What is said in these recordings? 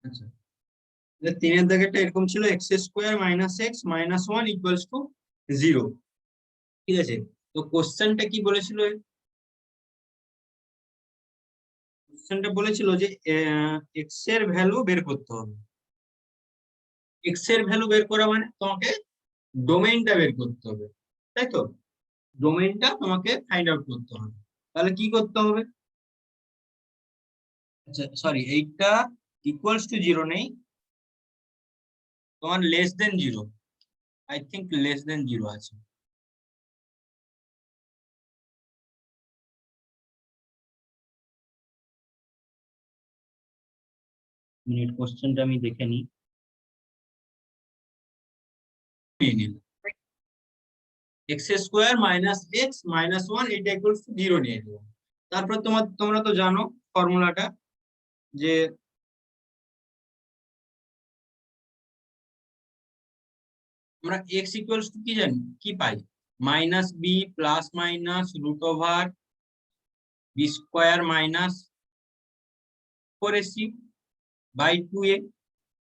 আচ্ছা, 3 এর দাগেরটা এরকম ছিল x square minus x minus one equals to 0। ঠিক আছে, তো কোশ্চেনটা কি বলেছিল? কোশ্চেনটা বলেছিল যে এক্স এর ভ্যালু বের করতে হবে। এক্স এর ভ্যালু বের করা মানে তোমাকে ডোমেইনটা বের করতে হবে, তাই তো? ডোমেইনটা তোমাকে ফাইন্ড আউট করতে হবে। তাহলে কি করতে হবে? আচ্ছা সরি, এইটা ইকুয়ালস টু 0 নেই, তোমার less than 0, I think less than 0 আছে। মিনিট, কোশ্চেনটা আমি দেখে নিই। X square minus x minus one এটা ইকুয়ালস টু 0 নিয়ে নিলাম। তারপর তোমরা তো জানো ফর্মুলাটা, যে আমরা এক্স ইকুয়ালস টু কি জানি, কি পাই? Minus b plus minus root over b square minus 4ac by 2a।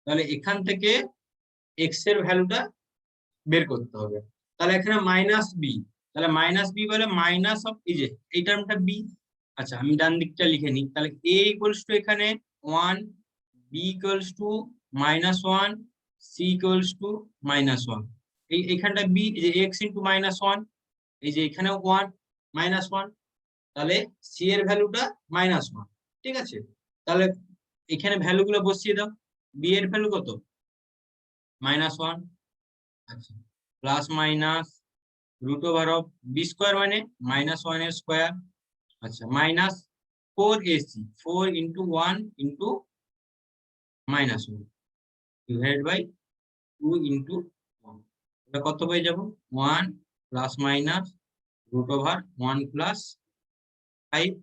তাহলে এখান থেকে এক্স এর ভ্যালুটা বের করতে হবে। তাহলে এখানে মাইনাস বি, তাহলে মাইনাস বি বলে মাইনাস অফ এই যে এই টার্মটা বি। আচ্ছা আমি ডান দিকটা লিখে নিই, তাহলে এ ইকুয়ালস টু এখানে 1, B equals to -1, C equals to -1। এইখানটা বি, যে এক্স ইন্টু -1, এই যে এখানেও 1 -1, তাহলে সি এর ভ্যালুটা -1। ঠিক আছে, তাহলে এখানে ভ্যালুগুলো বসিয়ে দাও। বি এর ভ্যালু কত? -1। আচ্ছা, plus minus root over of B square মানে -1 এর স্কোয়ার। আচ্ছা, minus 4ac, 4 into 1 into -1 divide by 2 into 1। এটা কত পেয়ে যাব? 1 plus minus root over 1 plus 5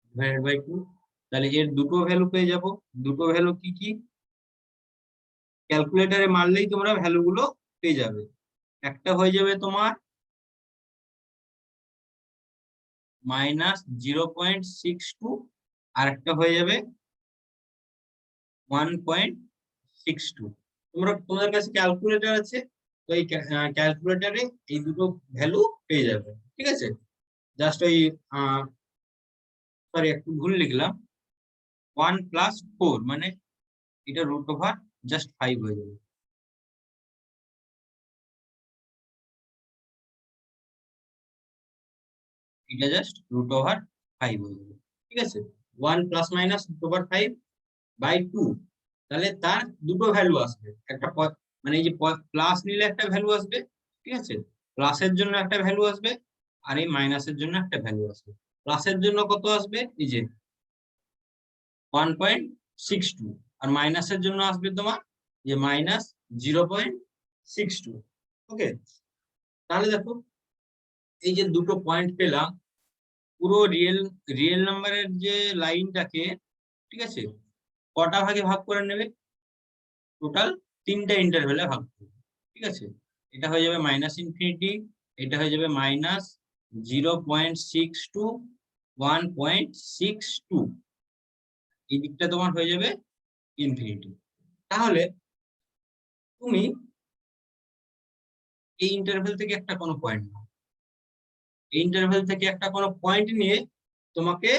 divide by 2। তাহলে এর দুটো ভ্যালু পেয়ে যাব। দুটো ভ্যালু কি কি? ক্যালকুলেটরে মারলেই তোমরা ভ্যালুগুলো পেয়ে যাবে। একটা হয়ে যাবে তোমার -0.62, আর একটা হয়ে যাবে 1.62। তোমাদের কাছে ক্যালকুলেটর আছে, তো এই ক্যালকুলেটরে এই দুটো ভ্যালু পেয়ে যাবে। ঠিক আছে, জাস্ট ওই সরি একটু ভুল লিখলাম, 1 প্লাস 4 মানে এটা রুট ওভার জাস্ট 5 হয়ে যাবে। এটা জাস্ট রুট ওভার 5 হয়ে যাবে। ঠিক আছে, 1 plus minus root over 5 by 2। তাহলে তার দুটো ভ্যালু আসবে, একটা মানে এই যে প্লাস নিলে একটা ভ্যালু আসবে, ঠিক আছে, প্লাসের জন্য একটা ভ্যালু আসবে, আর এই মাইনাসের জন্য একটা ভ্যালু আসবে। প্লাসের জন্য কত আসবে? এই যে 1.62, আর মাইনাসের জন্য আসবে তোমার যে -0.62। ওকে, তাহলে দেখো এই যে দুটো পয়েন্ট পেলাম, পুরো রিয়েল রিয়েল নাম্বারের যে লাইনটাকে, ঠিক আছে, কটা ভাগে ভাগ করে নেবে? টোটাল 3টা ইন্টারভ্যালে ভাগ করবে। ঠিক আছে, এটা হয়ে যাবে -ইনফিনিটি, এটা হয়ে যাবে -0.62, 1.62, এই দিকটা তোমার হয়ে যাবে ইনফিনিটি। তাহলে তুমি এই ইন্টারভ্যাল থেকে একটা কোনো পয়েন্ট নাও, এই ইন্টারভ্যাল থেকে একটা কোনো পয়েন্ট নিয়ে তোমাকে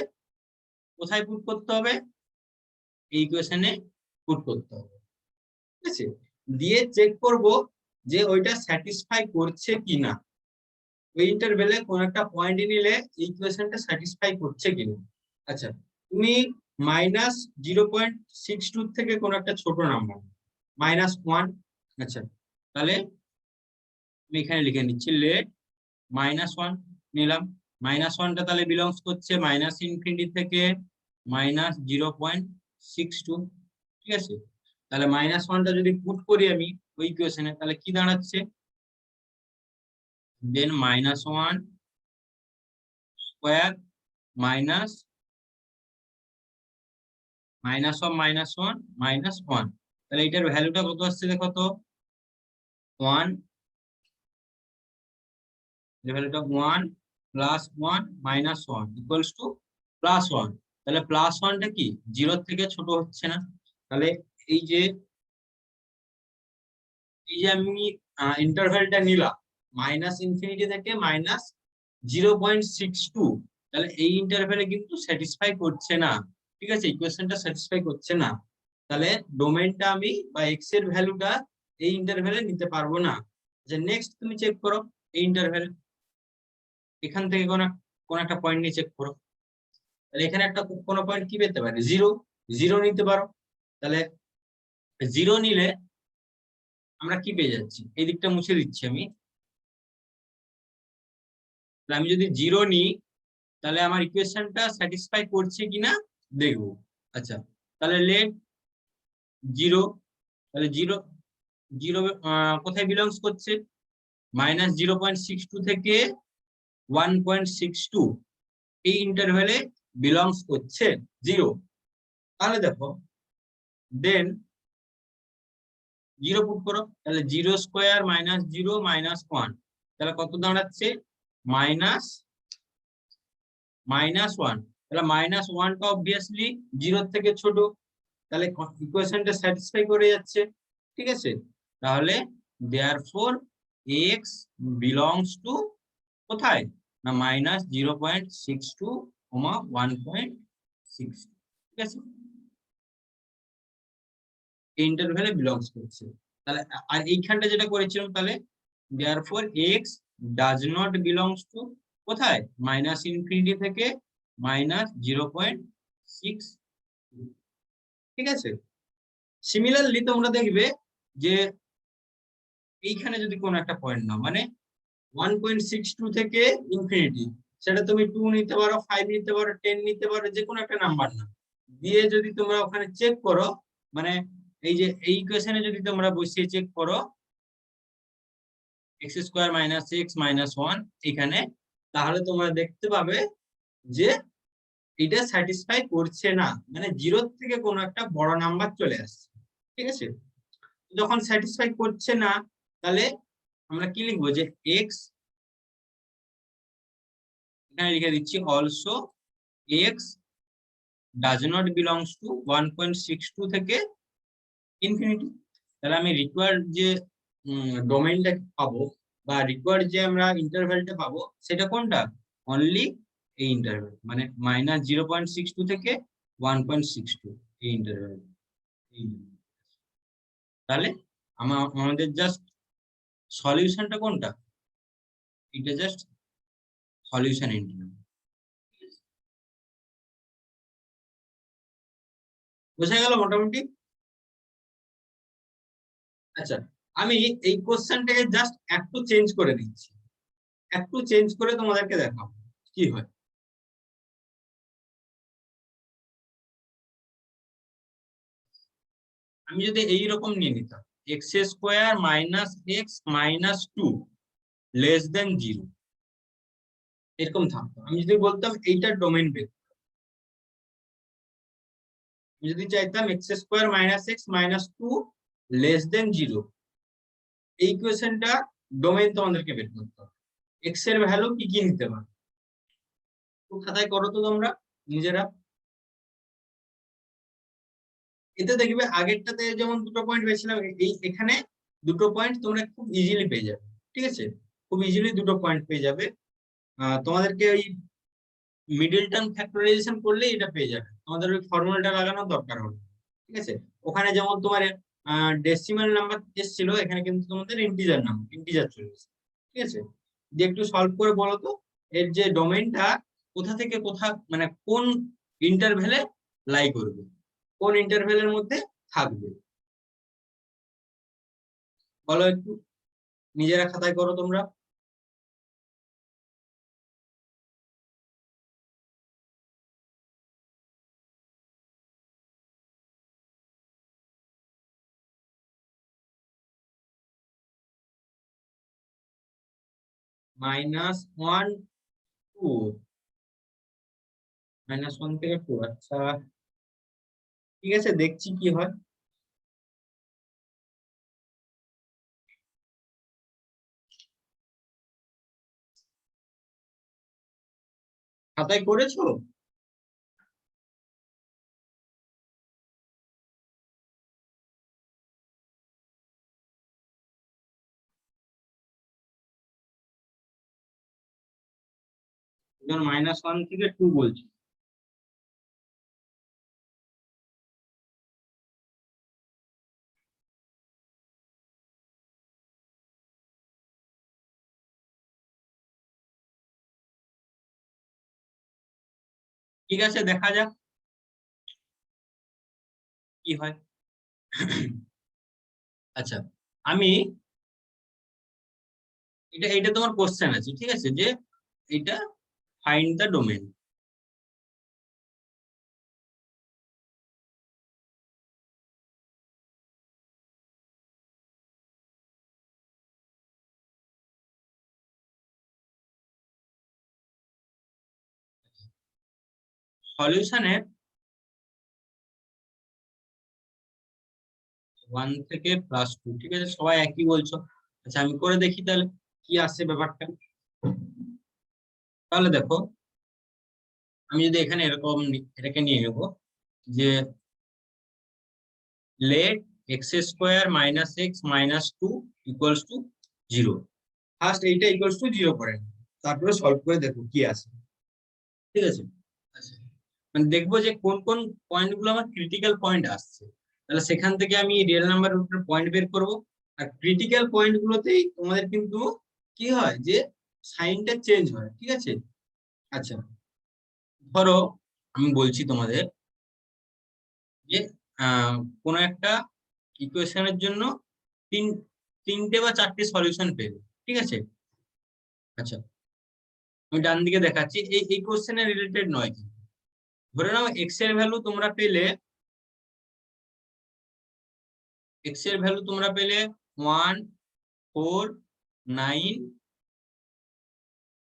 কোথায় পুট করতে হবে? এই ইকুয়েশনে পুট করতে হবে। ঠিক আছে, দিয়ে চেক করব যে ওইটা স্যাটিসফাই করছে কিনা। ওই ইন্টারভ্যালে কোন একটা পয়েন্ট নিলে এই ইকুয়েশনটা স্যাটিসফাই করছে কিনা। আচ্ছা, তুমি -0.62 থেকে কোন একটা ছোট নাম্বার -1। আচ্ছা, তাহলে আমি এখানে লিখে নিচ্ছি, লেট -1 নিলাম। -1টা তাহলে বিলংস করছে -ইনফিনিটি থেকে -0.62। ঠিক আছে, তাহলে -1টা যদি পুট করি আমি ওই ইকুয়েশনে, তাহলে কি দাঁড়াচ্ছে? দেন -1 স্কোয়ার মাইনাস -1 তাহলে এটার ভ্যালুটা কত আসছে দেখো তো? 1, ভ্যালুটা 1 প্লাস 1 -1 ইকুয়ালস টু +1। তাহলে +1টা কি 0 থেকে ছোট হচ্ছে না? তাহলে এই যে আমি ইন্টারভ্যালটা নিলাম -ইনফিনিটি থেকে -0.62, তাহলে এই ইন্টারভ্যালে কিন্তু স্যাটিসফাই করছে না, ঠিক আছে, ইকুয়েশনটা স্যাটিসফাই করছে না, তাহলে ডোমেইনটা আমি বা এক্স এর ভ্যালুটা এই ইন্টারভ্যালে নিতে পারবো না। যে নেক্সট তুমি চেক করো এই ইন্টারভ্যালে, এখান থেকে কোন একটা পয়েন্ট নিয়ে চেক করো, তাহলে এখানে একটা কোনো পয়েন্ট কি পেতে পারে, জিরো, জিরো নিতে পারো, তাহলে জিরো নিলে আমরা কি পেয়ে যাচ্ছি, এই দিকটা মুছে দিচ্ছি আমি, আমি যদি জিরো নিই তাহলে আমার ইকুয়েশনটা স্যাটিসফাই করছে কিনা দেখবো। আচ্ছা, তাহলে লেট জিরো, তাহলে জিরো জিরো কোথায় বিলংস করছে, -0.62 থেকে 1.62 এই ইন্টারভ্যালে বিলংস করছে জিরো। তাহলে দেখো দেন জিরো পুট করো, তাহলে জিরো স্কোয়ার -0 -1, তাহলে কত দাঁড়াচ্ছে -1, তাহলে -1টা অবভিয়াসলি জিরোর থেকে ছোট, তাহলে ইকুয়েশনটা স্যাটিসফাই করে যাচ্ছে, ঠিক আছে, তাহলে দেয়ারফর এক্স বিলংস টু কোথায় না -0.62, 1.6, ঠিক আছে, এই ইন্টারভ্যালে বিলংস করছে। তাহলে আর এইখানটা যেটা করেছিলাম, তাহলে therefore x does not belongs to কোথায়, -ইনফিনিটি থেকে -0.6, ঠিক আছে। সিমিলারলি তোমরা দেখবে যে এইখানে যদি কোনো একটা পয়েন্ট নাও, মানে 1.62 থেকে ইনফিনিটি, সেটা তুমি 2 নিতে পারো, 5 নিতে পারো, 10 নিতে পারো, যে কোনো একটা নাম্বার না দিয়ে যদি তোমরা ওখানে চেক করো, মানে এই যে এই ইকুয়েশনে যদি তোমরা বসিয়ে চেক করো x² - x - 1 এখানে, তাহলে তোমরা দেখতে পাবে যে এটা স্যাটিসফাই করছে না, মানে জিরো থেকে কোনো একটা বড় নাম্বার চলে আসছে, ঠিক আছে। যখন স্যাটিসফাই করছে না, তাহলে আমরা কি লিখবো, যে x, এখানে লিখে দিচ্ছি also x does not belongs to 1.62 থেকে ইনফিনিটি, তাহলে আমি রিকোয়ার্ড যে ডোমেইনটা পাবো বা রিকোয়ার্ড যে আমরা ইন্টারভ্যালটা পাবো সেটা কোনটা, অনলি এই ইন্টারভ্যাল, মানে -0.62 থেকে 1.62 এই ইন্টারভ্যাল। তাহলে আমাদের জাস্ট সলিউশনটা কোনটা, এটা জাস্ট সলিউশন ইন্টারভ্যাল, বোঝা গেল মোটামুটি। আচ্ছা, আমি এই কোশ্চেনটাকে জাস্ট একটু চেঞ্জ করে দিচ্ছি, একটু চেঞ্জ করে তোমাদেরকে দেখাবো কি হয়। আমি যদি এইরকম নিয়ে নিতাম x² - x - 2 লেস দেন 0, এরকম থাকতো, আমি যদি বলতাম এইটার ডোমেইন বের, আমি যদি চাইতাম x² - x - 2 লেস দেন 0, এই ইকুয়েশনটা ডোমেইন তোমাদেরকে বের করতে হবে, এক্স এর ভ্যালু কি কি নিতে পারে, তো খাতায় করো তো তোমরা নিজেরা। এতে দেখবে আগেরটাতে যেমন দুটো পয়েন্ট পেয়েছিলাম, এই এখানে দুটো পয়েন্ট তোমরা খুব ইজিলি পেয়ে যাবে, ঠিক আছে, খুব ইজিলি দুটো পয়েন্ট পেয়ে যাবে। তোমাদেরকে ওই মিডল টার্ম ফ্যাক্টরাইজেশন করলে এটা পেয়ে যাবে, তোমাদের ওই ফর্মুলাটা লাগানোর দরকার হবে, ঠিক আছে। ওখানে যেমন তোমার ডেসিমাল নাম্বার এসেছিল, এখানে কিন্তু তোমাদের ইন্টিজার নাম্বার, ইন্টিজার চলে এসেছে, ঠিক আছে। যে একটু সলভ করে বলো তো এর যে ডোমেইনটা কোথা থেকে কোথা, মানে কোন ইন্টারভ্যালে লাই করবে, কোন ইন্টারভ্যালের মধ্যে থাকবে, বলো একটু, নিজেরা খাতায় করো তোমরা। -1 2, -1 থেকে 2, আচ্ছা ঠিক আছে, দেখছি কি হয়। খাতায় করেছো? যেমন -1 থেকে 2 বলছি। ঠিক আছে, দেখা যাক কি হয়। আচ্ছা, আমি এটা তোমার কোশ্চেন আছে, ঠিক আছে, যে এটা ফাইন্ড দ্য ডোমেন। সলিউশনের 1 থেকে +2, ঠিক আছে, সবাই একই বলছো। আচ্ছা, আমি করে দেখি তাহলে কি আসছে ব্যাপারটা। তাহলে দেখো, আমি যদি এখানে এরকম এটাকে নিয়ে নেবো যে let x² - x - 2 = 0। ফার্স্ট এইটা = 0 করে নিই, তারপরে সলভ করে দেখো কি আসে, ঠিক আছে। আচ্ছা, মানে দেখবো যে কোন কোন পয়েন্ট গুলো আমার ক্রিটিক্যাল পয়েন্ট আসছে, তাহলে সেখান থেকে আমি রিয়েল নাম্বারের উপরে পয়েন্ট বের করব। আর ক্রিটিক্যাল পয়েন্ট গুলোতেই তোমাদের কিন্তু কি হয় যে সাইনটা চেঞ্জ হয়, ঠিক আছে। আচ্ছা, ধরো আমি বলছি তোমাদের যে কোনো একটা ইকুয়েশনের জন্য তিন তিনটে বা চারটে সলিউশন পেলে, ঠিক আছে। আচ্ছা, আমি ডান দিকে দেখাচ্ছি, এই কোশ্চেনের রিলেটেড নয় কিন্তু। ধরে নাও এক্স এর ভ্যালু তোমরা পেলে, এক্স এর ভ্যালু তোমরা পেলে 1, 4, 9,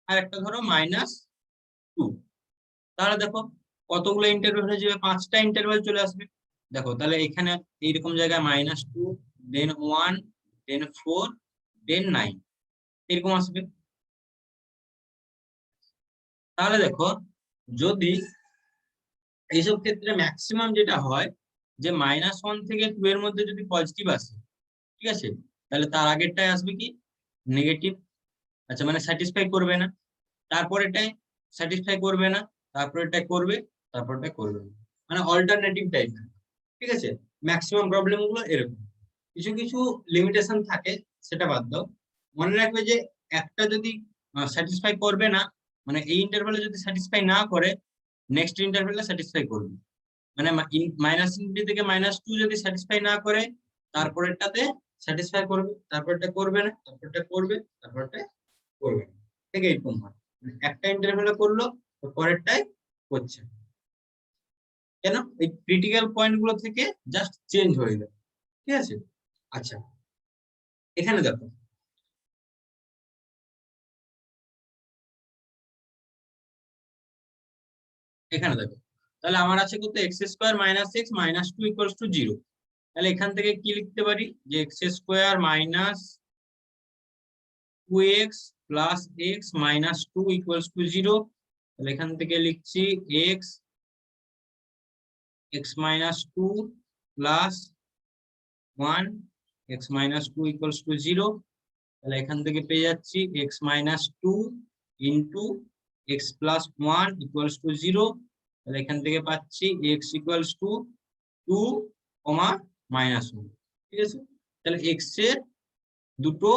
আর একটা ধরো -2। তাহলে দেখো কতগুলো ইন্টারভ্যাল হয়ে যাবে, 5টা ইন্টারভ্যাল চলে আসবে। দেখো তাহলে এখানে এইরকম জায়গায় -2, দেন 1, দেন 4, দেন 9 এরকম আসবে। তাহলে দেখো, যদি এইসব ক্ষেত্রে ম্যাক্সিমাম যেটা হয় যে -1 থেকে 2 এর মধ্যে যদি পজিটিভ আসে, ঠিক আছে, তাহলে তার আগেরটাই আসবে কি নেগেটিভ। আচ্ছা, মানে স্যাটিসফাই করবে না, তারপরেটাই স্যাটিসফাই করবে না, তারপরেটাই করবে, তারপরটাই করবে না, মানে অল্টারনেটিভ টাইপের, ঠিক আছে। ম্যাক্সিমাম প্রবলেম গুলো এরকম। কিছু কিছু লিমিটেশন থাকে, সেটা বাদ দাও। মনে রাখবে যে একটা যদি স্যাটিসফাই করবে না, মানে এই ইন্টারভ্যালে যদি স্যাটিসফাই না করে, নেক্সট ইন্টারভ্যালে স্যাটিসফাই করবে। মানে -∞ থেকে -2 যদি স্যাটিসফাই না করে, তারপরেরটাতে স্যাটিসফাই করবে, তারপরটা করবে না, তারপরটা করবে, তারপরটা করবে না, ঠিক এরকম হয়। মানে একটা ইন্টারভ্যালে করলো, পরেরটাই করছে। কেন? এই ক্রিটিক্যাল পয়েন্ট গুলো থেকে জাস্ট চেঞ্জ হয়ে যায়, ঠিক আছে। আচ্ছা, এখানে দেখো, এখানে দেখো, তাহলে আমার আছে কত, x² - x - 2 = 0। তাহলে এখান থেকে কি লিখতে পারি যে x² - 2x + x - 2 = 0। তাহলে এখান থেকে লিখছি x, x - 2 + 1, x - 2 = 0। তাহলে এখান থেকে পেয়ে যাচ্ছি x - 2 ইন্টু x + 1 = 0। তাহলে এখান থেকে পাচ্ছি x = 2, -1, ঠিক আছে। তাহলে x এর দুটো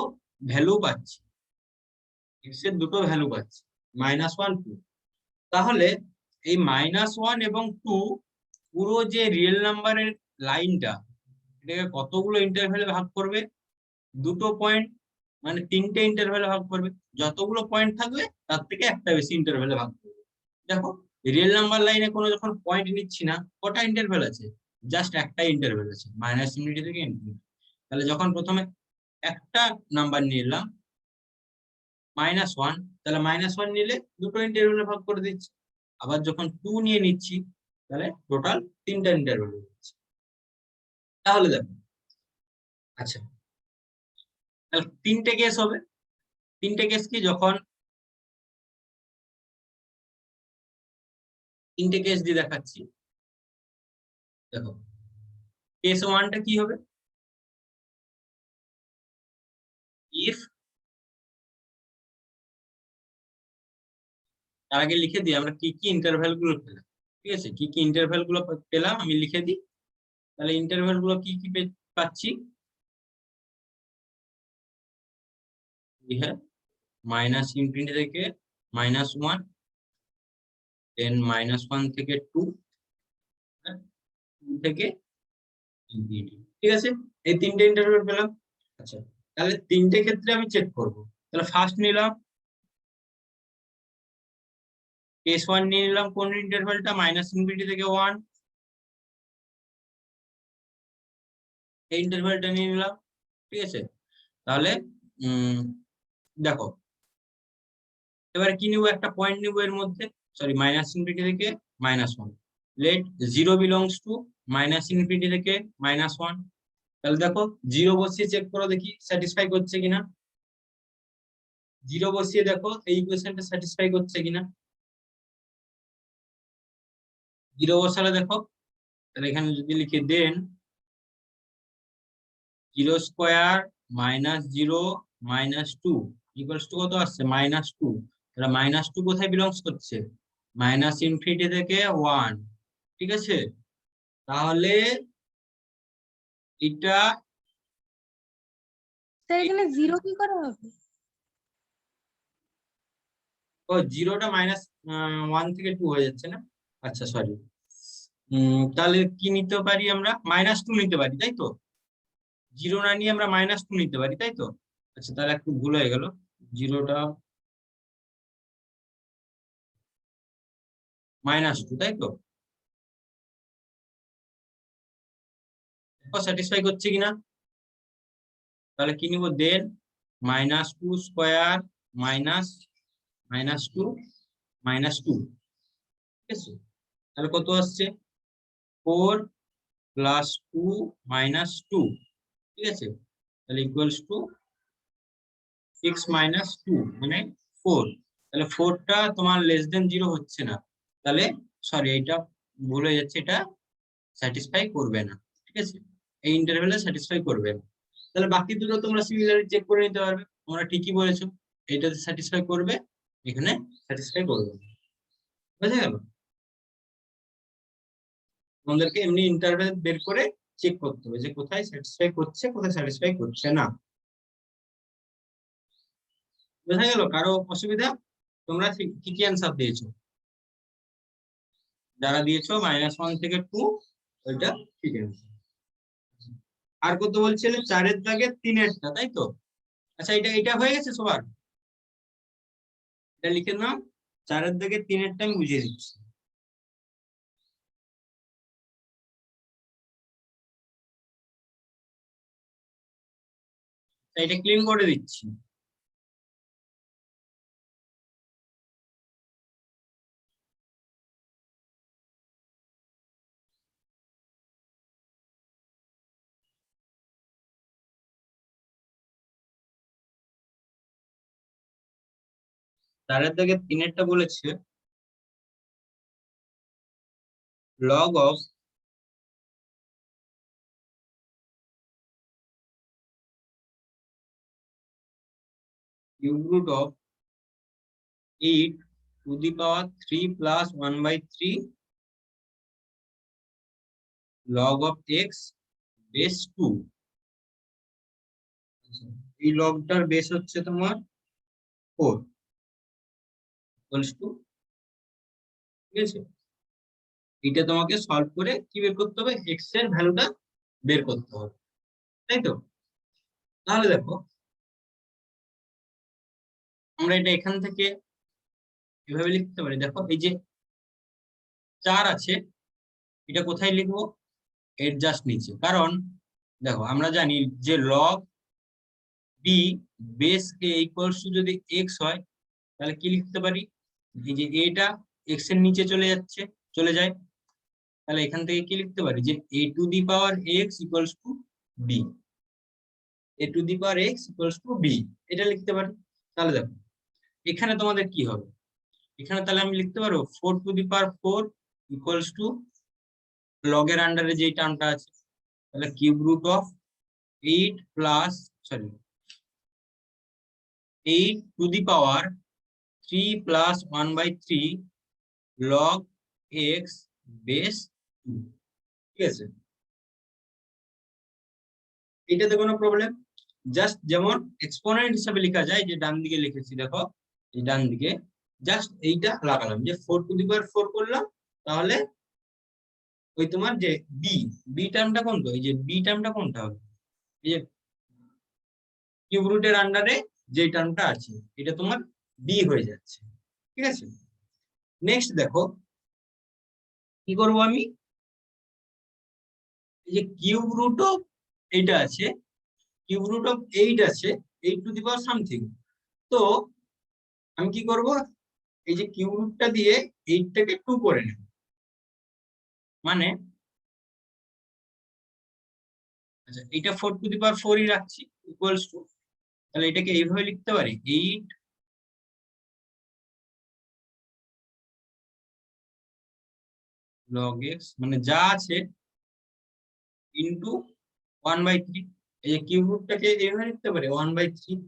ভ্যালু পাচ্ছি, -1, 2। তাহলে এই -1 এবং 2 পুরো যে রিয়েল নাম্বারের লাইনটা, এটাকে কতগুলো ইন্টারভ্যালে ভাগ করবে, দুটো পয়েন্ট, মানে 3টে ইন্টারভ্যালে ভাগ করবে। যতগুলো পয়েন্ট থাকবে তার থেকে একটা বেশি ইন্টারভ্যালে ভাগ করবে। দেখো, রিয়েল নাম্বার লাইনে কোনো যখন পয়েন্ট নিচ্ছি না, কটা ইন্টারভ্যাল আছে, জাস্ট একটাই ইন্টারভ্যাল আছে, -∞ থেকে ∞। তাহলে যখন প্রথমে একটা নাম্বার নিলাম -1, তাহলে -1 নিলে দুটো ইন্টারভ্যালে ভাগ করে দিচ্ছি। আবার যখন 2 নিয়ে নিচ্ছি, তাহলে টোটাল 3টা ইন্টারভ্যাল দিচ্ছি। তাহলে দেখো, আচ্ছা, তাহলে 3টে কেস হবে। 3টে কেস কি, যখন 3টে কেস দিয়ে দেখাচ্ছি। দেখো, কেস 1টা কি হবে, if তার আগে লিখে দিই আমরা কি কি ইন্টারভ্যাল গুলো পেলাম। ঠিক আছে, কি কি ইন্টারভ্যাল গুলো পেলাম আমি লিখে দিই। তাহলে ইন্টারভ্যাল গুলো কি কি পাচ্ছি, মাইনাস ইনফিনিটি থেকে -1, দেন -1 থেকে 2, 2 থেকে ইনফিনিটি। ঠিক আছে, এই তিনটে ইন্টারভ্যাল পেলাম। আচ্ছা, তাহলে তিনটে ক্ষেত্রে আমি চেক করব। তাহলে ফার্স্ট নিলাম কেস 1 নিয়ে নিলাম, কোন ইন্টারভ্যালটা, -ইনফিনিটি থেকে 1, এই ইন্টারভ্যালটা নিয়ে নিলাম। ঠিক আছে, তাহলে দেখো এবারে কি নিব, একটা পয়েন্ট নিব এর মধ্যে, সরি -ইনফিনিটি থেকে -1, লেট 0 বিলংস টু -ইনফিনিটি থেকে -1। তাহলে দেখো 0 বসিয়ে চেক করো দেখি স্যাটিসফাই করছে কিনা। 0 বসিয়ে দেখো এই ইকুয়েশনটা স্যাটিসফাই করছে কিনা। 0 বসালে দেখো, তাহলে এখানে যদি লিখে দেন 0 স্কোয়ার -0 -2 ইকুয়ালস টু কত আসছে, -2। তাহলে -2 কোথায় বিলংস করছে, ইনফিনিটি থেকে 1। ঠিক আছে, তাহলে এটা স্যার এখানে 0 কি করে হবে? ও 0টা -1 থেকে 2 হয়ে যাচ্ছে না। আচ্ছা সরি, তাহলে কি নিতে পারি আমরা, -2 নিতে পারি তাই তো, 0 না নিয়ে আমরা -2 নিতে পারি তাই তো। আচ্ছা তাহলে একটু ভুল হয়ে গেল, 0টা -2 তাই তো। স্যাটিসফাই করছে কিনা, তাহলে কি নিব, দেন -2 স্কোয়ার -2 -2। ঠিক আছে, তাহলে কত আসছে, 4 + 2 - 2। ঠিক আছে, তাহলে ইকুয়ালস টু 6 - 2 মানে 4। তাহলে 4টা তোমার <0 হচ্ছে না, তাহলে সরি এটা ভুল হয়ে যাচ্ছে, এটা স্যাটিসফাই করবে না। ঠিক আছে, এই ইন্টারভ্যালে স্যাটিসফাই করবে না। তাহলে বাকি দুটো তোমরা সিমিলারলি চেক করে নিতে পারবে, তোমরা ঠিকই বলেছো, এটাতে স্যাটিসফাই করবে, এখানে স্যাটিসফাই করবে না। বুঝা গেল, তোমাদেরকে এমনি ইন্টারভ্যাল বের করে চেক করতে হবে যে কোথায় স্যাটিসফাই করছে কোথায় স্যাটিসফাই করছে না। বোঝা গেল, কারো অসুবিধা, তোমরা কি কি অ্যান্সার দিয়েছো, যারা দিয়েছো -1 থেকে 2 ওইটা ঠিক অ্যান্সার। আর কত বলছিলে, 4-এর দাগে 3-এরটা তাই তো। আচ্ছা এটা এটা হয়ে গেছে সবার, এটা লিখে নাও, 4-এর দাগে 3-এরটা আমি বুঝিয়ে দিচ্ছি। এটা ক্লিন করে দিচ্ছি। চারের দাগে 3-এরটা বলেছে log of cube root of 8 to the power 3 + 1/3 log of x base 2। এই লগটার বেস হচ্ছে তোমার 4 ইকুয়ালস টু, ঠিক আছে, এটা তোমাকে সলভ করে কি বের করতে হবে, এক্স এর ভ্যালুটা বের করতে হবে তাই তো। তাহলে দেখো আমরা এটা এখান থেকে এভাবে লিখতে পারি, দেখো এই যে 4 আছে, এটা কোথায় লিখবো, এর জাস্ট নিচে, কারণ দেখো আমরা জানি যে log B base A equals to যদি এক্স হয়, তাহলে কি লিখতে পারি, এই যে এটা এক্স এর নিচে চলে যাচ্ছে, চলে যায়, তাহলে এখান থেকে কি লিখতে পারি যে a to the power X equals to B, a to the power X equals to B, এটা লিখতে পারি। তাহলে দেখো এখানে তোমাদের কি হবে, এখানে তাহলে আমি লিখতে পারবো 4 to the power 4 equals to লগের আন্ডারে যে টার্মটা আছে, তাহলে cube root of 8 plus 8 to the power 3 plus 1/3 log x base 2। ঠিক আছে, এটাতে কোনো প্রবলেম? জাস্ট যেমন এক্সপোনেন্ট হিসাবে লেখা যায়, যে ডান দিকে লিখেছি দেখো, এই ডান দিকে জাস্ট এইটা লাগালাম, যে 4 করলাম, তাহলে ওই তোমার যে বি বি টার্মটা কোনটা, এই যে বি টার্মটা কোনটা হবে, এই যে কিউব রুটের আন্ডারে যে টার্মটা আছে এটা তোমার বি হয়ে যাচ্ছে। ঠিক আছে, নেক্সট দেখো কি করব আমি, এই যে কিউব রুট অফ এইটা আছে, কিউব রুট অফ 8 আছে, 8 টু দি পাওয়ার সামথিং। তো আমি কি করব, এই যে কিউব রুটটা দিয়ে 8 টাকে 2 করে নেব, মানে আচ্ছা এটা 4 টু দি পাওয়ার 4 ই রাখছি ইকুয়ালস টু, তাহলে এটাকে এইভাবে লিখতে পারি 8 লগ এক্স, মানে যা আছে ইনটু 1/3। এই যে কিউব রুটটাকে এইভাবে লিখতে পারি 1/3।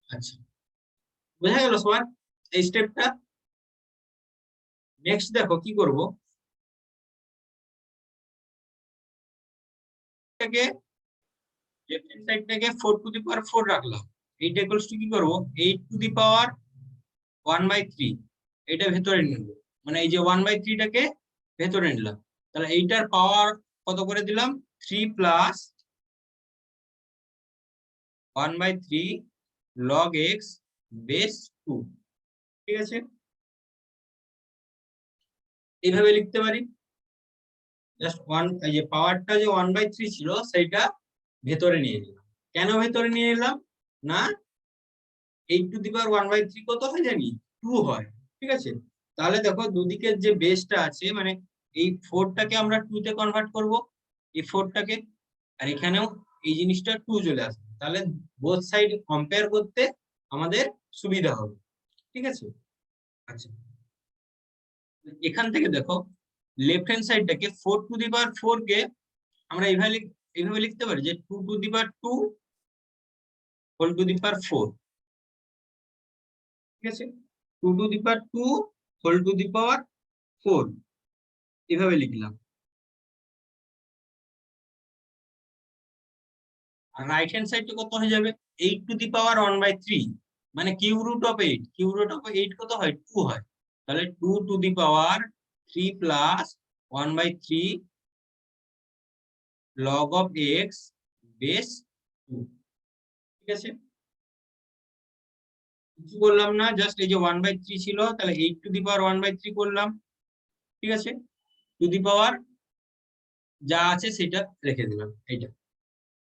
আচ্ছা, বোঝা গেল সবার এই স্টেপটা? নেক্সট দেখো কি করব, এটাকে লেফট হ্যান্ড সাইডটাকে 4 টু দি পাওয়ার 4 রাখলাম, এইটা ইকুয়ালস টু কি করব, 8 টু দি পাওয়ার 1/3 এটা ভেতরে নিব, মানে এই যে 1/3 টাকে ভেতরে নিলাম, তাহলে এইটার পাওয়ার কত করে দিলাম, 3 প্লাস 1/3 লগ এক্স বেস 2। ঠিক আছে, এইভাবে লিখতে পারি, জাস্ট ওয়ান, এই যে পাওয়ারটা যে 1/3 ছিল সেইটা ভেতরে নিয়ে নিলাম। কেন ভেতরে নিয়ে এলাম না, 8 টু দি পাওয়ার 1/3 কত হয় জানি, 2 হয়। ঠিক আছে, তাহলে দেখো দুদিকের যে বেসটা আছে, মানে এই 4টাকে আমরা 2 তে কনভার্ট করব, এই 4টাকে, আর এখানেও এই জিনিসটা 2 চলে আসবে, তাহলে বোথ সাইড কম্পেয়ার করতে আমাদের সুবিধা হবে। ঠিক আছে, আচ্ছা এখান থেকে দেখো লেফট হ্যান্ড সাইডটাকে 4 টু দি পাওয়ার 4 কে আমরা এইভাবে লিখতে পারি যে 2 to the power 2 whole to the power 4। ঠিক আছে, 2 to the power 2 whole to the power 4 এভাবে লিখলাম। আর রাইট হ্যান্ড সাইডটা কত হয়ে যাবে, 8 টু দি পাওয়ার 1/3, মানে cube root of 8, cube root of 8 কত হয়, 2 হয়, তাহলে 2 to the power 3 plus 1/3 log of X base 2। ঠিক আছে, কিছু করলাম না, জাস্ট এই যে 1/3 ছিল, তাহলে 8 টু দি পাওয়ার 1/3 করলাম। ঠিক আছে, টু দি পাওয়ার যা আছে সেটা রেখে দিলাম, এইটা,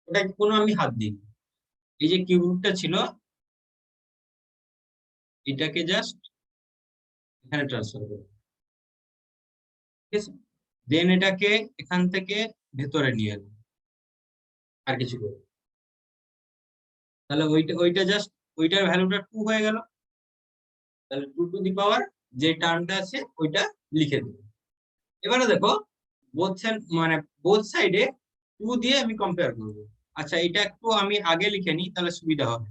ওটা কোনো আমি হাত দিইনি। এই যে কিউব রুটটা ছিল এটাকে জাস্ট এখানে ট্রান্সফার করব। ঠিক আছে, দেন এটাকে এখান থেকে ভেতরে নিয়ে এলাম, আর কিছু করব, তাহলে ওইটা ওইটা জাস্ট ওইটার ভ্যালুটা 2 হয়ে গেল, তাহলে 2 টু দি পাওয়ার যে টার্মটা আছে ওইটা লিখে দেব। এবারে দেখো বোথ সাইড, মানে বোথ সাইডে 2 দিয়ে আমি কম্পেয়ার করব। আচ্ছা এটা একটু আমি আগে লিখে নিই, তাহলে সুবিধা হবে।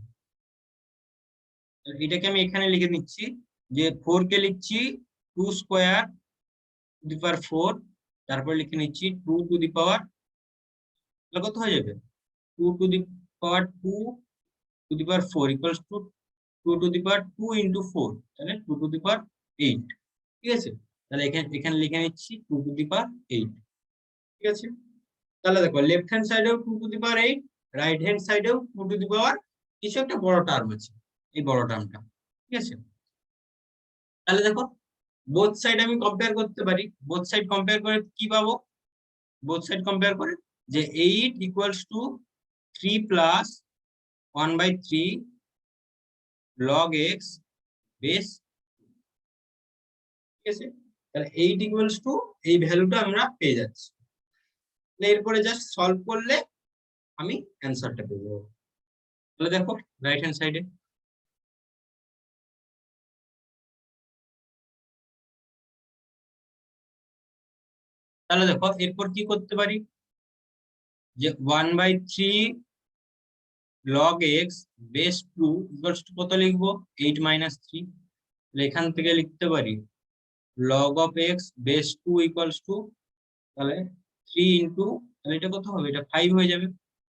এটাকে আমি এখানে লিখে নিচ্ছি, যে 4 কে লিখছি 2 স্কোয়ার টু দি পাওয়ার 4, তারপর লিখে নিচ্ছি 2 টু দি পাওয়ার, কত হয়ে যাবে, 2 to the power 2 to the power 4 equals two 2 to the power 2 into 4, তাহলে 2 টু দি পাওয়ার 8। ঠিক আছে, তাহলে এখানে এখানে লিখে নিচ্ছি 2 টু দি পাওয়ার 8। ঠিক আছে, তাহলে দেখো লেফট হ্যান্ড সাইডেও 2 to the power 8, right hand সাইডেও 2 টু দি পাওয়ার কিছু একটা বড় টার্ম আছে, এই বড় টার্মটা। ঠিক আছে, তাহলে দেখো বোথ সাইড আমি কম্পেয়ার করতে পারি, বোথ সাইড কম্পেয়ার করে কি পাবো, বোথ সাইড কম্পেয়ার করে যে 8 equals to 3 plus 1/3 log x base. ঠিক আছে, তাহলে 8 ইকুয়ালস টু এই ভ্যালুটা আমরা পেয়ে যাচ্ছি, এরপরে জাস্ট সলভ করলে আমি অ্যান্সারটা পেয়ে যাবো। তাহলে দেখো রাইট হ্যান্ড সাইডে তাহলে দেখো এরপর কি করতে পারি, যে 1/3 log x base 2 equals to কত লিখবো, 8 - 3। এখান থেকে লিখতে পারি log of x base 2 equals to, তাহলে 3 ইন্টু, তাহলে এটা কত হবে, এটা 5 হয়ে যাবে।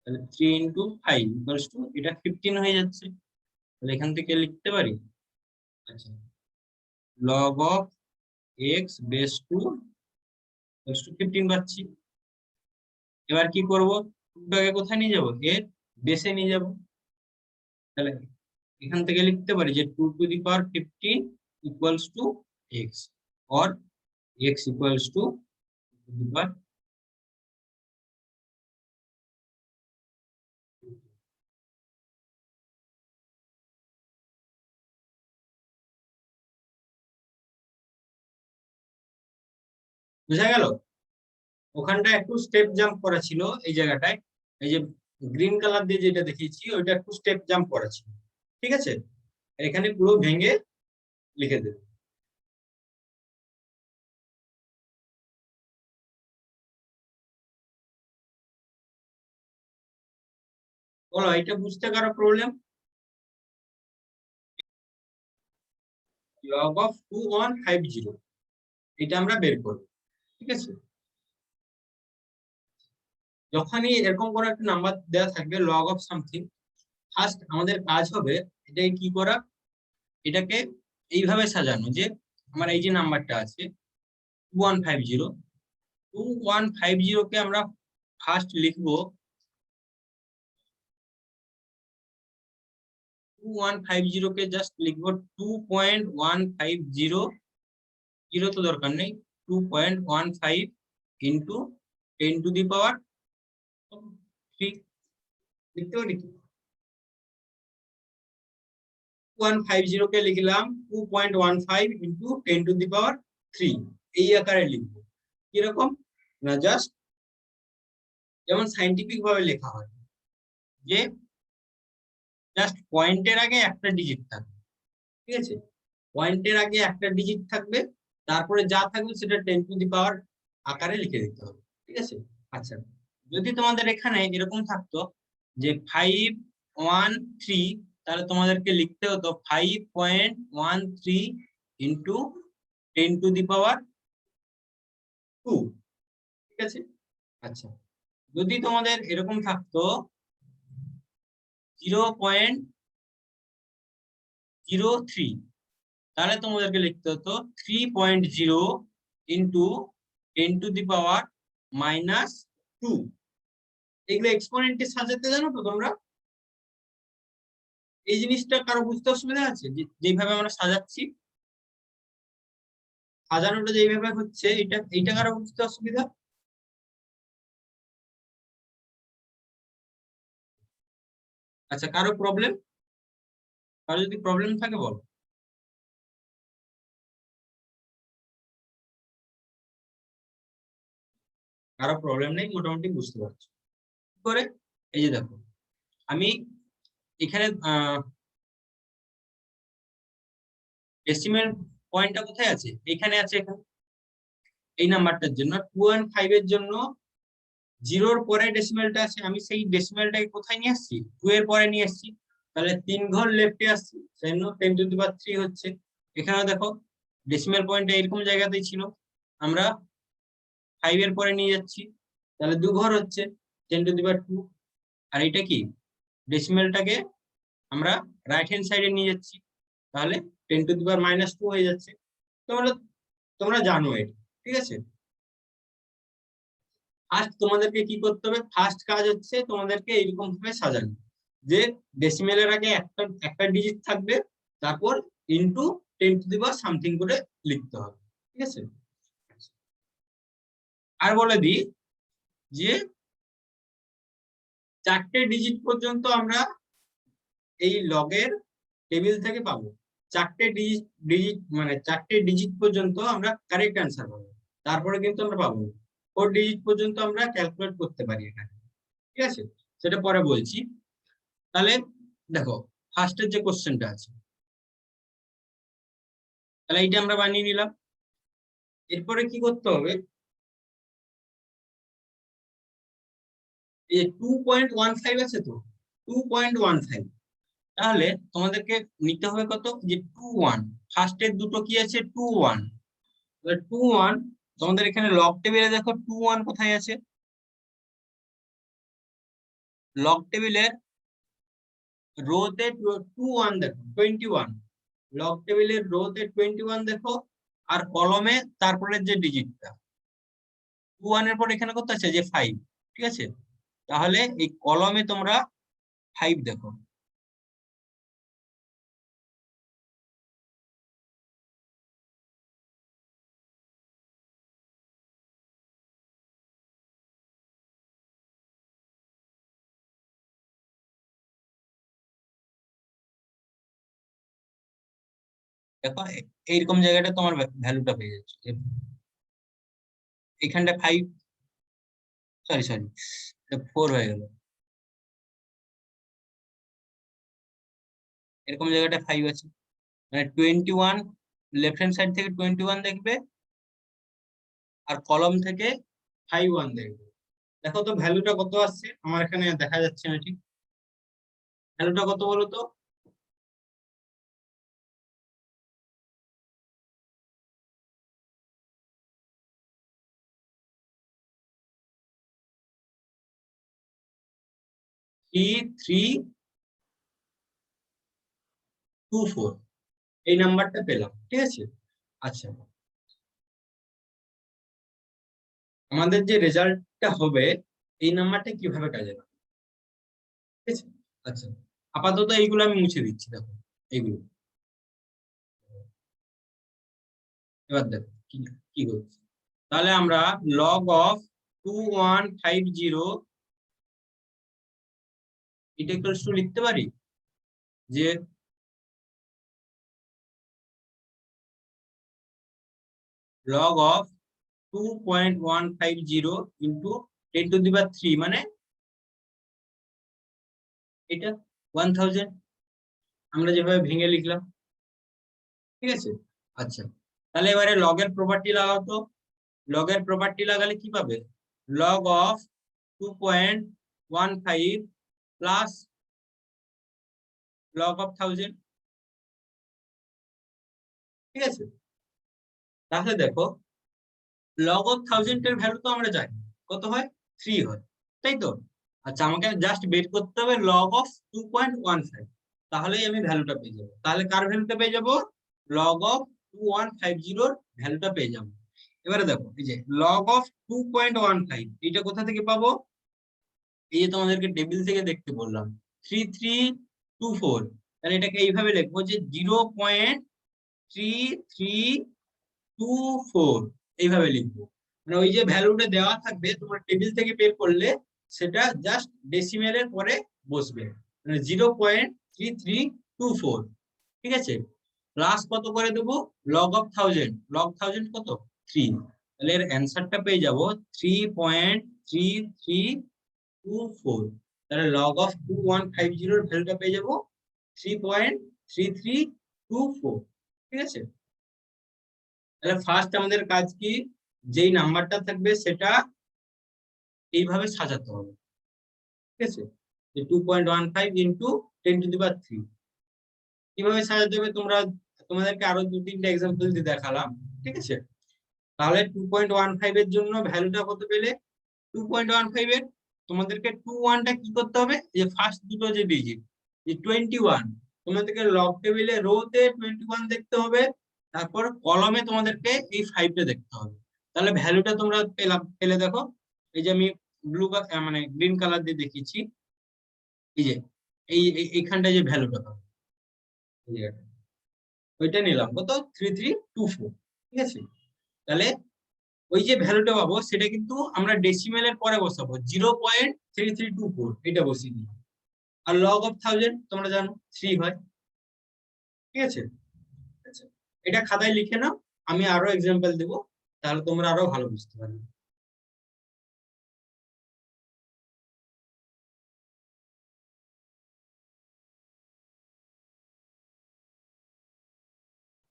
তাহলে 3 ইন্টু 5 ইকুয়ালস টু, এটা 15 হয়ে যাচ্ছে। তাহলে এখান থেকে লিখতে পারি, আচ্ছা, log of x base 2 equals to 15 পাচ্ছি। এবার কি করব, 2টাকে কোথায় নিয়ে যাব, এর বেসে নিয়ে যাব। তাহলে এখান থেকে লিখতে পারি যে 2 to the power 15 equals to x, or x equals to the power. বুঝা গেল? ওখানটা একটু স্টেপ জাম্প করা ছিল, এই জায়গাটায় এই যে গ্রিন কালার দিয়ে যেটা দেখিয়েছি ওইটা একটু স্টেপ জাম্প করা ছিল, ঠিক আছে? এখানে পুরো ভেঙে লিখে দেবে। বলো, এটা বুঝতে কারো প্রবলেম? log of 2150 এটা আমরা বের করব, ঠিক আছে? যখনই এরকম কোনো একটা নাম্বার দেওয়া থাকবে log of সামথিং, ফার্স্ট আমাদের কাজ হবে এটাকে কি করা, এটাকে এইভাবে সাজানো যে আমার এই যে নাম্বারটা আছে 2150 কে আমরা ফার্স্ট লিখবো 2150 কে জাস্ট লিখবো 2.150, জিরো তো দরকার নেই, 2.15 ইন্টু 10 টু দি পাওয়ার 3 লিখতে পারি। 150 কে লিখলাম 2.15 ইন্টু 10 টু দি পাওয়ার 3, এই আকারে লিখবো। কিরকম না, জাস্ট যেমন সাইন্টিফিক ভাবে লেখা হয়, যে জাস্ট পয়েন্টের আগে একটা ডিজিট থাকবে, ঠিক আছে? পয়েন্টের আগে একটা ডিজিট থাকবে, তারপরে যা থাকবে সেটা 10 টু দি পাওয়ার আকারে লিখে দিতে হবে, ঠিক আছে? আচ্ছা, যদি তোমাদের এখানে এরকম থাকতো যে 513, তাহলে তোমাদেরকে লিখতে হতো 5.13 ইন্টু 10 টু দি পাওয়ার 2, ঠিক আছে? আচ্ছা, যদি তোমাদের এরকম থাকতো 0.03, তাহলে তোমাদেরকে লিখতে হতো 3.0 ইন্টু 10 টু দি পাওয়ার -2। এগুলো এক্সপোনেন্টে সাজাতে জানো তো তোমরা? এই জিনিসটা কারো বুঝতে অসুবিধা আছে, যেভাবে আমরা সাজাচ্ছি, সাজানোটা যেভাবে হচ্ছে, এইটা কারো বুঝতে অসুবিধা? আচ্ছা, কারো প্রবলেম? কারো যদি প্রবলেম থাকে বলো। কারো প্রবলেম নেই, মোটামুটি বুঝতে পারছো কি করে? এই যে দেখো, আমি এখানে ডেসিমেল পয়েন্টটা কোথায় আছে, এখানে আছে, এখানে এই নাম্বারটার জন্য 2.5 এর জন্য 0-র পরে ডেসিমেলটা আছে, আমি সেই ডেসিমেলটাকে কোথায় নিয়ে আসছি, 2 এর পরে নিয়ে আসছি। তাহলে 3 ঘর লেফটে আসছি, সেই জন্য 10 টু দি পাওয়ার 3 হচ্ছে। এখানে দেখো ডেসিমেল পয়েন্টটা এরকম জায়গাতেই ছিল, আমরা 5 এর পরে নিয়ে যাচ্ছি, তাহলে 2 ঘর হচ্ছে 10 টু দি পাওয়ার 2। আর এটা কি, ডেসিমেলটাকে আমরা রাইট হ্যান্ড সাইডে নিয়ে যাচ্ছি, তাহলে 10 টু দি পাওয়ার -2 হয়ে যাচ্ছে। তোমরা তোমরা জানো এটা, ঠিক আছে? ফার্স্ট তোমাদেরকে কি করতে হবে, ফার্স্ট কাজ হচ্ছে তোমাদেরকে এইরকম ভাবে সাজানো, যে ডেসিমেলের আগে একটা একটা ডিজিট থাকবে, তারপর into 10 to the power something করে লিখতে হবে, ঠিক আছে? আর বলে দিই যে 4টে ডিজিট পর্যন্ত আমরা এই লগের টেবিল থেকে পাবো। 4টে ডিজিট মানে 4টে ডিজিট পর্যন্ত আমরা কারেক্ট অ্যান্সার পাবো, তারপরে কিন্তু আমরা পাবো না। 4 ডিজিট পর্যন্ত আমরা ক্যালকুলেট করতে পারি এখানে, ঠিক আছে? সেটা পরে বলছি। তাহলে দেখো, ফার্স্টের যে কোশ্চেনটা আছে, তাহলে এইটা আমরা বানিয়ে নিলাম। এরপরে কি করতে হবে, এই 2.15 আছে তো, 2.15, তাহলে তোমাদেরকে নিতে হবে কত, যে 2 1, ফার্স্টের দুটো কি আছে 2 1, 2 1, তোমাদের এখানে লগ টেবিলে দেখো 2 1 কোথায় আছে, লগ টেবিলের রোতে 2 1 দেখো, 21, লগ টেবিলের রোতে 21 দেখো, আর কলমে তারপরের যে ডিজিটটা 2 1 এর পর এখানে কত আছে, যে 5, ঠিক আছে। তাহলে এই কলমে তোমরা 5 দেখো, দেখো এইরকম জায়গাটা তোমার ভ্যালুটা পেয়ে যাচ্ছে, এখানটা 5, সরি সরি, 4 হয়ে গেল, এরকম জায়গাটা 5 আছে, মানে 21, লেফট হ্যান্ড সাইড থেকে 21 দেখবে, আর কলম থেকে 5 1 দেখবে। দেখো তো ভ্যালুটা কত আসছে, আমার এখানে দেখা যাচ্ছে না ঠিক, ভ্যালুটা কত বলো তো, থ্রি থ্রি 2 4, এই নাম্বারটা পেলাম, ঠিক আছে। আচ্ছা, আমাদের যে রেজাল্টটা হবে, এই নাম্বারটা কিভাবে কাজে লাগবে, ঠিক আছে। আচ্ছা, আপাতত এইগুলো আমি মুছে দিচ্ছি, দেখো এইগুলো, এবার দেখো কি কি হচ্ছে। তাহলে আমরা লগ অফ 2150 এটা ইকুয়ালস টু লিখতে পারি, যে লগ অফ 2150 ইন্টু 10⁻³ মানে এটা 1000, আমরা যেভাবে ভেঙে লিখলাম, ঠিক আছে। আচ্ছা, তাহলে এবারে লগের প্রপার্টি লাগাও তো, লগের প্রপার্টি লাগালে কি পাবে, log of 2.15 plus log of 1000, ঠিক আছে। তাহলে দেখো লগ অফ 1000 এর ভ্যালু তো আমরা জানি কত হয়, 3 হয়, তাই তো। আচ্ছা, আমাকে জাস্ট বের করতে হবে লগ অফ 2.15, তাহলেই আমি ভ্যালুটা পেয়ে যাবো। তাহলে কার ভ্যালুটা পেয়ে যাবো, লগ অফ 2150 এর ভ্যালুটা পেয়ে যাবো। এবারে দেখো এই যে লগ অফ 2.15 এটা কোথা থেকে পাবো, এই যে তোমাদেরকে টেবিল থেকে দেখতে বললাম 3324, তাহলে এটাকে এইভাবে লিখবো যে 0.3324, এইভাবে লিখবো। মানে ওই যে ভ্যালুটা দেওয়া থাকবে তোমার টেবিল থেকে বের করলে, সেটা জাস্ট ডেসিমেলের পরে বসবে, মানে 0.3324, ঠিক আছে। প্লাস কত করে দেবো, লগ অফ 1000, লগ 1000 কত 3, তাহলে এর অ্যান্সারটা পেয়ে যাবো 3.3324, তাহলে লগ অফ 2150 এর ভ্যালুটা পেয়ে যাবো 3.3324, ঠিক আছে। তাহলে ফার্স্ট আমাদের কাজ কি, যেই নাম্বারটা থাকবে সেটা এইভাবে সাজাতে হবে, ঠিক আছে, যে 2.15 ইন্টু 10⁻³ কিভাবে সাজাতে হবে, তোমাদেরকে আরো 2-3টা এক্সাম্পল দিয়ে দেখালাম, ঠিক আছে। তাহলে 2.15 এর জন্য ভ্যালুটা কত পেলে, 2.15 এর তোমাদেরকে 21টা কি করতে হবে, যে ফার্স্ট দুটো যে ডিজিট, যে 21, তোমাদেরকে লগ টেবিলে রোতে 21 দেখতে হবে, তারপর কলমে তোমাদেরকে এই 5টা দেখতে হবে। তাহলে ভ্যালুটা তোমরা পেলে দেখো, এই যে আমি ব্লু মানে গ্রিন কালার দিয়ে দেখিয়েছি, এই যে এইখানটা যে ভ্যালুটা পাবে, এই জায়গাটা, ওইটা নিলাম কত 3324, ঠিক আছে। তাহলে ওই যে ভ্যালুটা পাবো সেটা কিন্তু আমরা ডেসিমেলের পরে বসাবো, 0.3324 এটা বসিয়ে দিই, আর লগ অফ 1000 তোমরা জানো 3 হয়, ঠিক আছে। আচ্ছা, এটা খাতায় লিখে নাও, আমি আরো এক্সাম্পল দেবো, তাহলে তোমরা আরো ভালো বুঝতে পারবে।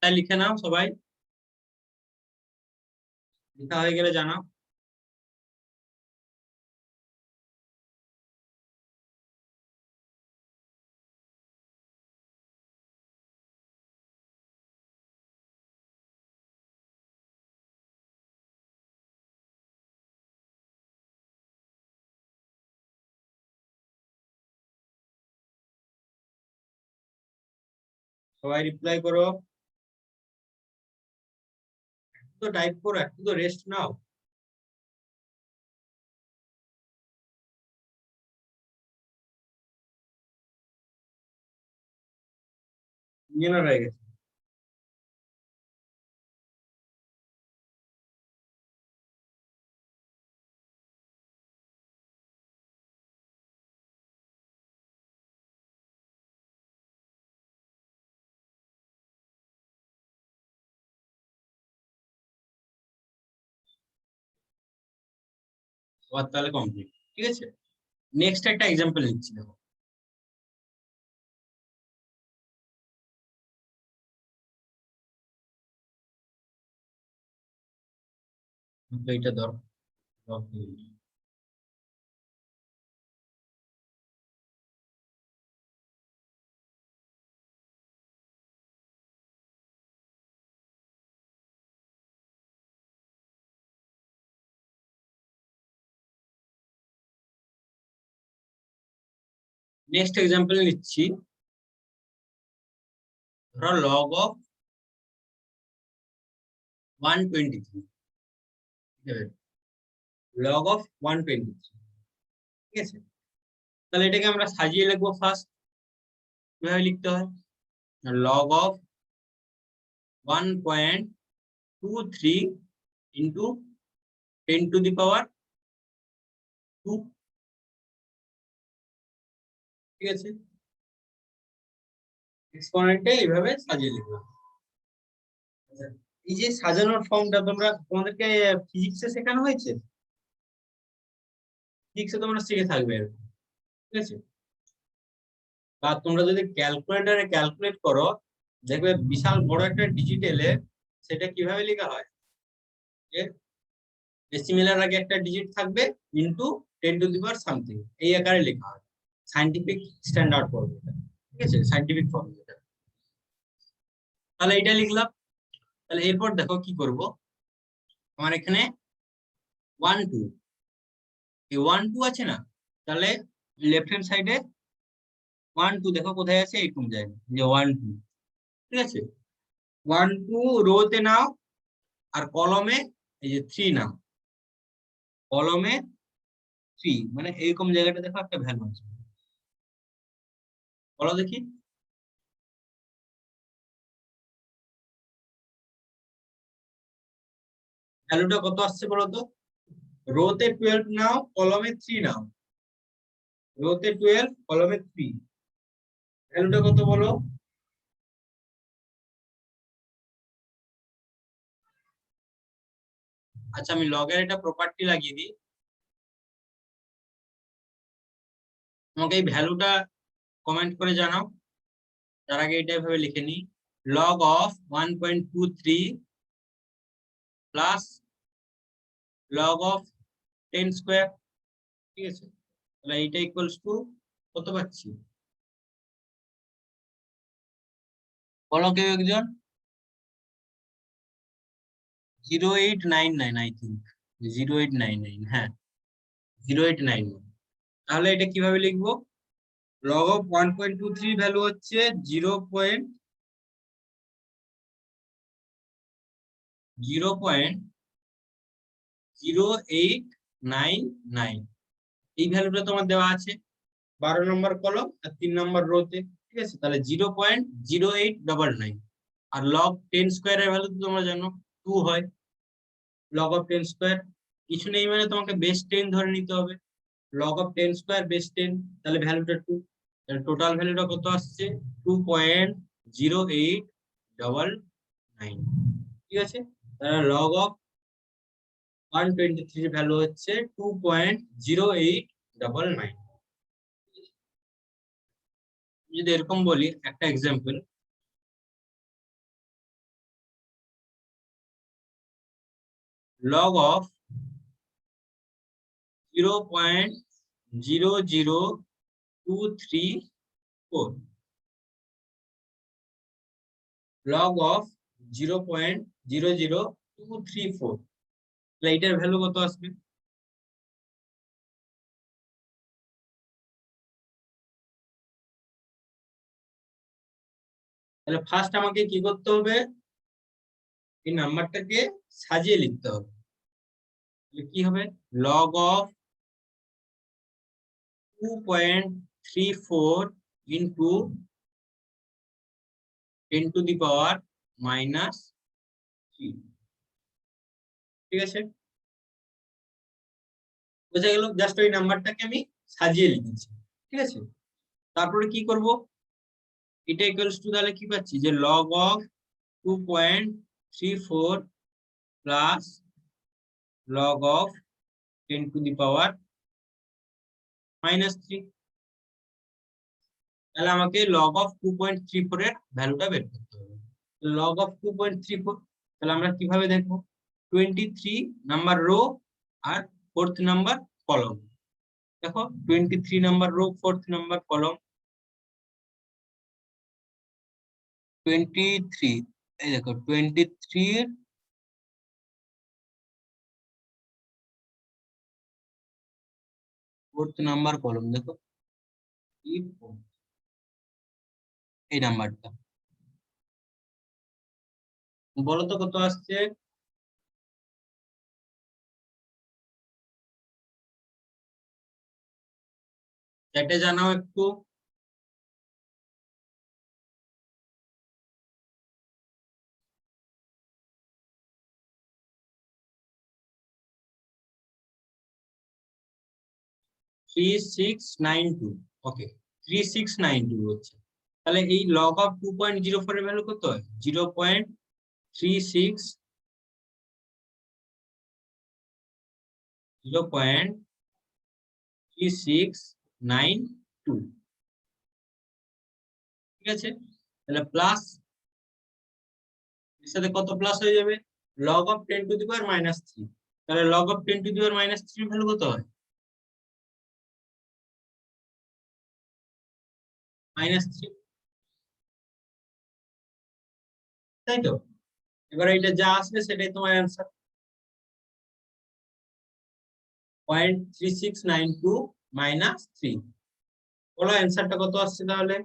তাই লিখে নাও সবাই, লেখা হয়ে গেলে জানাও। সবাই রিপ্লাই করো, একটু তো টাইপ করো, একটু তো রেস্ট নাও। ইঞ্জিনিয়ার হয়ে গেছে। সবার তাহলে কমপ্লিট, ঠিক আছে। নেক্সট একটা এক্সাম্পল নিচ্ছি, দেখো। তো এটা ধরো, নেক্সট এক্সাম্পল নিচ্ছি, ধরো লগ অফ 123, লগ অফ 123, ঠিক আছে। তাহলে এটাকে আমরা সাজিয়ে লিখবো। ফার্স্ট কিভাবে লিখতে হয়, লগ অফ 1.23 ইন্টু 10⁻², ঠিক আছে। এক্সপোনেন্টে এইভাবে সাজিয়ে লিখলাম। আচ্ছা, এই যে সাজানোর ফর্মটা তোমাদেরকে ফিজিক্সে শেখানো হয়েছে, ফিজিক্সে তোমরা শিখে থাকবে এরকম, ঠিক আছে। বা তোমরা যদি ক্যালকুলেটরে ক্যালকুলেট করো, দেখবে বিশাল বড় একটা ডিজিট এলে সেটা কিভাবে লেখা হয়, যে ডেসিমেলের আগে একটা ডিজিট থাকবে ইনটু 10⁻সামথিং, এই আকারে লেখা হয়। সায়েন্টিফিক স্ট্যান্ডার্ড ফর্ম এটা, ঠিক আছে, সায়েন্টিফিক ফর্ম এটা। তাহলে এটা লিখলাম। তাহলে এরপর দেখো কি করব, আমার এখানে 1 2, এই 1 2 আছে না, তাহলে লেফট হ্যান্ড সাইডে 1 2 দেখো কোথায় আছে, এইরকম জায়গা, যে 1 2, ঠিক আছে। 1 2 রোতে নাও, আর কলমে এই যে 3 নাও, কলমে 3, মানে এইরকম জায়গাটা দেখো একটা ভ্যালু আছে, বলো দেখি ভ্যালুটা কত আসছে বলো তো। রোতে 12 নাও, কলমে 3 নাও, রোতে 12, কলমে 3, ভ্যালুটা কত বলো। আচ্ছা, আমি লগের এটা প্রপার্টি লাগিয়ে দিই, তোমাকে এই ভ্যালুটা কমেন্ট করে জানাও। তার আগে এটা এভাবে লিখে নিই, log of 1.23 plus log of 10², ঠিক আছে। তাহলে এইটা ইকুয়ালস টু কত পাচ্ছি, বলো কেউ একজন। 0899, আই থিঙ্ক 0899, হ্যাঁ 0899। তাহলে এটা কিভাবে লিখবো, লগ অফ 1.23 ভ্যালু হচ্ছে 0.0899, এই ভ্যালুটা তোমার দেওয়া আছে 12 নম্বর কলম আর 3 নম্বর রোতে, ঠিক আছে। তাহলে 0.0899, আর লগ 10² এর ভ্যালু তো তোমরা জানো 2 হয়, লগ অফ 10², কিছু নেই মানে তোমাকে বেস 10 ধরে নিতে হবে, লগ অফ 10² বেস 10, তাহলে ভ্যালুটা 2, তাহলে টোটাল ভ্যালুটা কত আসছে, 2.0899, ঠিক আছে। তাহলে লগ অফ 123 ভ্যালু হচ্ছে 2.0899। যদি এরকম বলি একটা example, log of 0.00234, log of 0.00234, তাহলে এইটার ভ্যালু কত আসবে, তাহলে ফার্স্ট আমাকে কি করতে হবে, এই নাম্বারটাকে সাজিয়ে লিখতে হবে। তাহলে কি হবে, log of 2.34 into 10 to the power -3। ঠিক আছে, বোঝা গেল? জাস্ট ওই নাম্বারটাকে আমি সাজিয়ে লিখেছি। ঠিক আছে, তারপরে কি করব, এটা ইকুয়ালস টু, তাহলে কি পাচ্ছি যে log of 2.34 plus log of 10 to the power -3। তাহলে আমাকে লগ অফ 2.34 এর ভ্যালুটা বের করতে হবে। লগ অফ 2.34, তাহলে আমরা কিভাবে দেখবো, 23 নাম্বার রো আর 4th নাম্বার কলম। দেখো 23 নাম্বার রো, 4th নাম্বার কলম। 23, এই দেখো 23 এর 4th নাম্বার কলম, দেখো এই নাম্বারটা। বলো তো কত আসছে? চ্যাটে জানাও একটু। 3692। ওকে, 3692 হচ্ছে। তাহলে এই লগ অফ 2.04 এর ভ্যালু কত হয়, 0.36 0.3692। ঠিক আছে, তাহলে প্লাস এর সাথে কত প্লাস হয়ে যাবে, log of 10 to the power -3। তাহলে log of 10 to the power -3 value কত হয়, -3, তাই তো? এবার এটা যা আসবে সেটাই তোমার অ্যান্সার, 0.3692 -3। বলো অ্যান্সারটা কত আসছে তাহলে?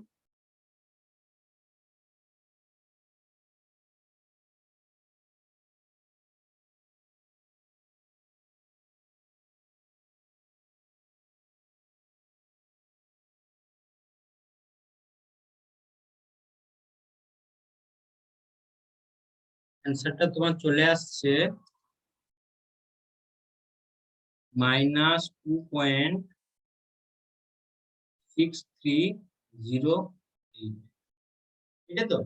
অ্যান্সারটা তোমার চলে আসছে -2.6308। এটা তো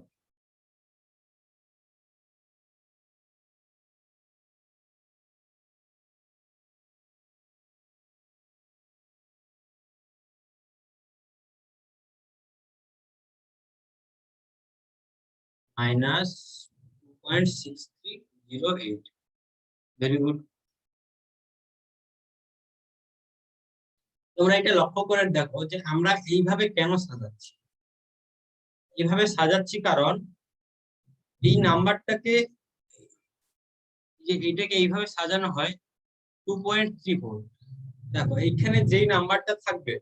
-2.6308। Very good. তোমরা এটা লক্ষ্য করে দেখো যে আমরা এইভাবে কেন সাজাচ্ছি। এইভাবে সাজাচ্ছি কারণ এই নাম্বারটাকে, যে এটাকে এইভাবে সাজানো হয় 2.34। দেখো এইখানে যেই নাম্বারটা থাকবে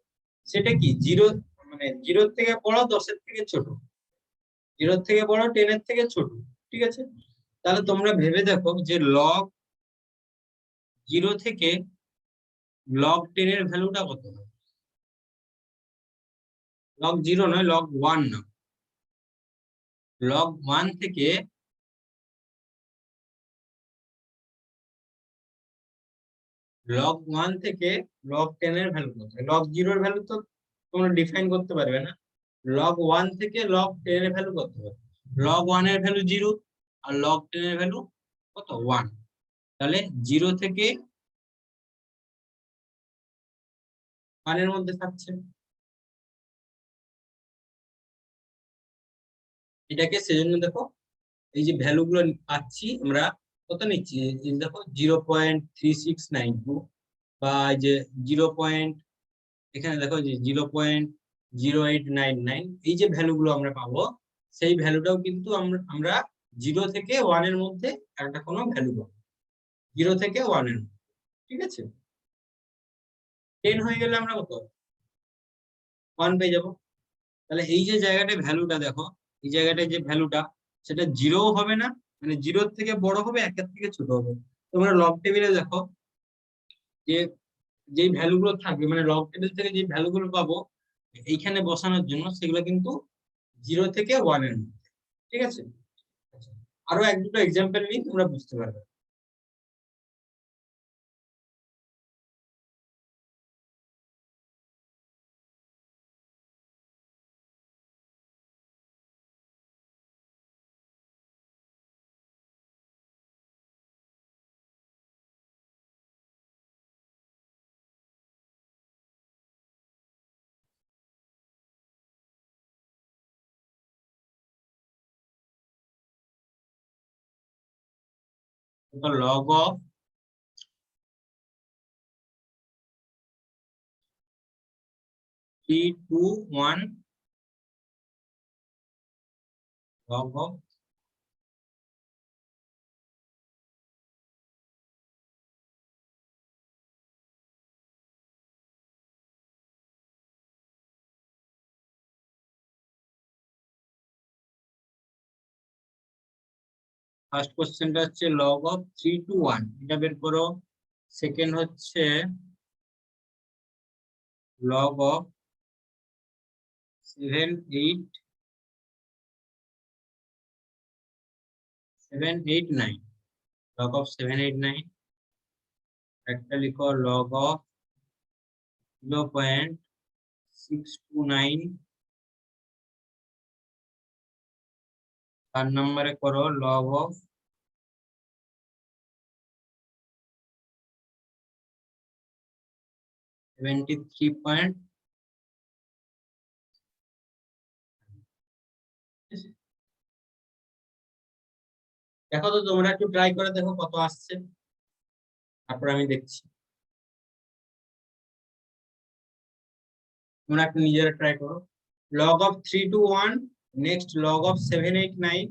সেটা কি, জিরো, মানে 0 থেকে বড়, 10 থেকে ছোট, 0 থেকে বড়, 10 থেকে ছোট। ঠিক আছে, তাহলে তোমরা ভেবে দেখো যে লগ 0 থেকে লগ 10 এর ভ্যালুটা কত হয়। লগ 0 নয়, লগ 1 না, লগ 1 থেকে লগ 1 থেকে লগ 10 এর ভ্যালু কত, লগ 0 এর ভ্যালু তো তোমরা ডিফাইন করতে পারবে না। লগ 1 থেকে লগ 10 এর ভ্যালু কত হবে, লগ 1 এর ভ্যালু 0 আর লগ 10 এর ভ্যালু কত, 1। তাহলে 0 থেকে 1 এর মধ্যে থাকছে। এটাকে সেজন্য দেখো এই যে ভ্যালু গুলো পাচ্ছি আমরা, কত নিচ্ছি, এই যে দেখো 0.3692, বা এই যে 0. এখানে দেখো যে 0.0899, এই যে ভ্যালু গুলো আমরা পাবো, সেই ভ্যালুটাও কিন্তু আমরা 0 থেকে 1 এর মধ্যে একটা কোনো ভ্যালু পাবো, 0 থেকে 1 এর মধ্যে। ঠিক আছে, 10 হয়ে গেলে আমরা কত 1 পেয়ে যাবো। তাহলে এই যে জায়গাটা ভ্যালুটা দেখো, এই জায়গাটায় যে ভ্যালুটা সেটা জিরো হবে না, মানে জিরোর থেকে বড় হবে, একের থেকে ছোট হবে। তোমরা লগ টেবিলে দেখো যে যেই ভ্যালু গুলো থাকবে, মানে লগ টেবিল থেকে যে ভ্যালু গুলো পাবো এইখানে বসানোর জন্য, সেগুলো কিন্তু 0 থেকে 1 এর মধ্যে। ঠিক আছে, আচ্ছা, আরো এক দুটো এক্সাম্পল নিই, তোমরা বুঝতে পারবে। Log of 3 2 1, log of first কোশ্চেনটা হচ্ছে লগ অফ 3 টু 1, এটা বের করো। সেকেন্ড হচ্ছে লগ অফ 7 8 7 8 9, লগ অফ 7 8 9। একটা লিখো লগ অফ 0.629। 4 নম্বরে করো লগ অফ 73. দেখো তো, তোমরা একটু ট্রাই করে দেখো কত আসছে, তারপর আমি দেখছি। তোমরা একটু নিজেরা ট্রাই করো। Log of 3 to 1, next log of 7 8 9,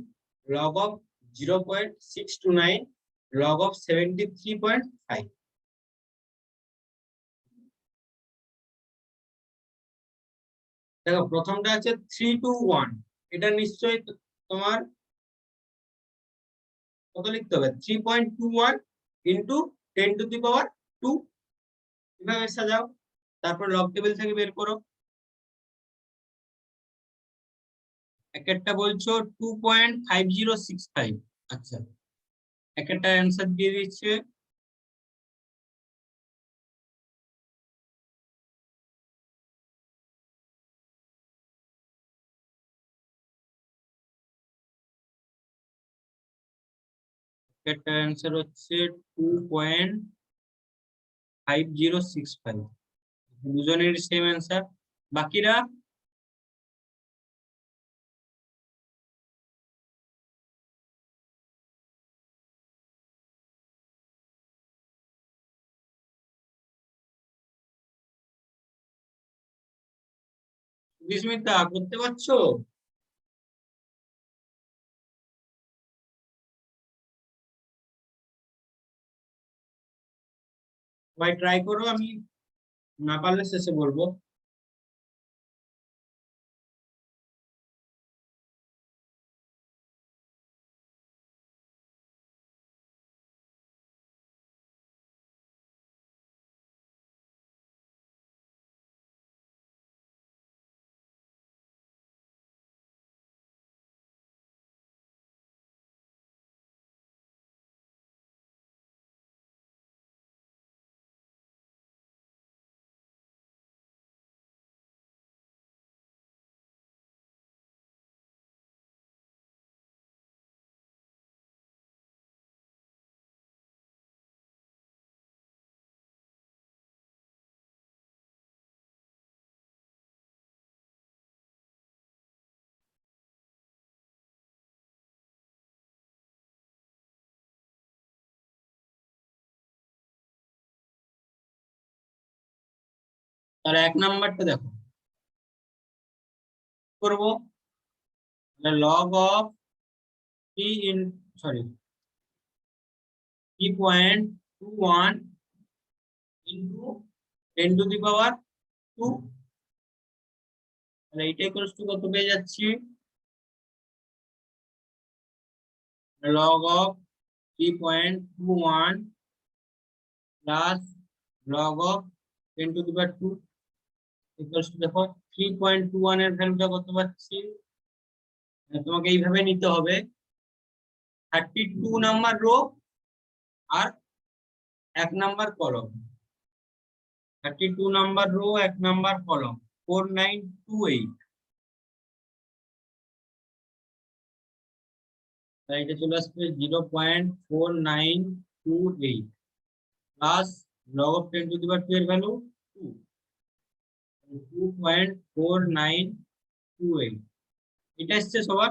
log of 0.629, log of 73.5। দেখো প্রথমটা আছে 3 টু 1, এটা নিশ্চয়ই তোমার কত লিখতে হবে, 3.21 ইন্টু 10⁻²। এভাবে সাজাও, তারপর লগ টেবিল থেকে বের করো। একটা বলছো 2.5065। আচ্ছা, একটা অ্যান্সার দিয়ে দিচ্ছে। একটা অ্যান্সার হচ্ছে 2.5065, দুজনের সেম অ্যান্সার। বাকিরা বিস্মিতা করতে পারছো? সবাই ট্রাই করো, আমি না পারলে শেষে বলবো। তাহলে 1 নাম্বারটা দেখো করবো, log of 3 in sorry 3.21 into 10⁻²। তাহলে এইটা ইকুয়ালস টু কত পেয়ে যাচ্ছি, log of 3.21 plus log of 10 to the power 2 equals to দেখো 3.21 এর ভ্যালুটা কত পাচ্ছি তোমাকে এইভাবে নিতে হবে 32 নাম্বার রো আর 1 নাম্বার কলম 32 নাম্বার রো 1 নাম্বার কলম 4928 তাই এটা চলে আসবে 0.4928 plus log of 10 to the power 2 এর ভ্যালু 2.4928 এটা এসছে সবার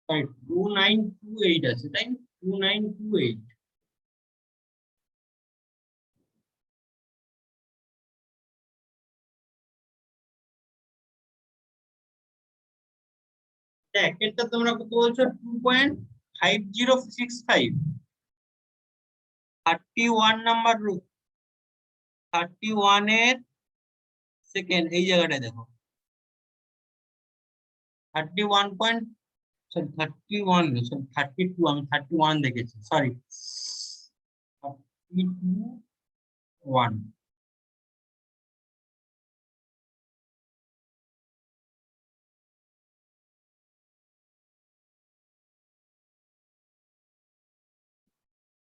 তাই 2928 আছে তাই 2928 দেখ এটা তোমরা কত বলছো 2.5065 31 নাম্বার রো 31 এর সেকেন্ড এই জায়গাটায় দেখো 31 পয়েন্ট 31 32 আমি 31 দেখেছি সরি 32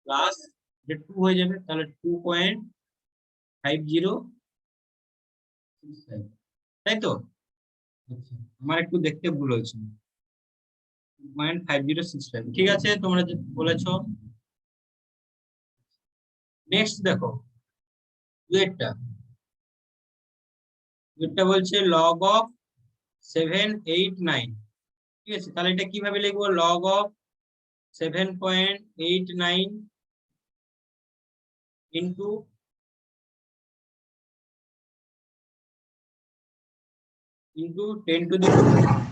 প্লাস যে 2 হয়ে যাবে তাহলে 2.5065 তাই তো আচ্ছা আমার একটু দেখতে ভুল হয়েছে 2.5065 ঠিক আছে তোমরা যে বলেছো নেক্সট দেখো দুইটা বলছে log of 789 ঠিক আছে তাহলে এটা কিভাবে লিখবো log of 7.89 into 10 to the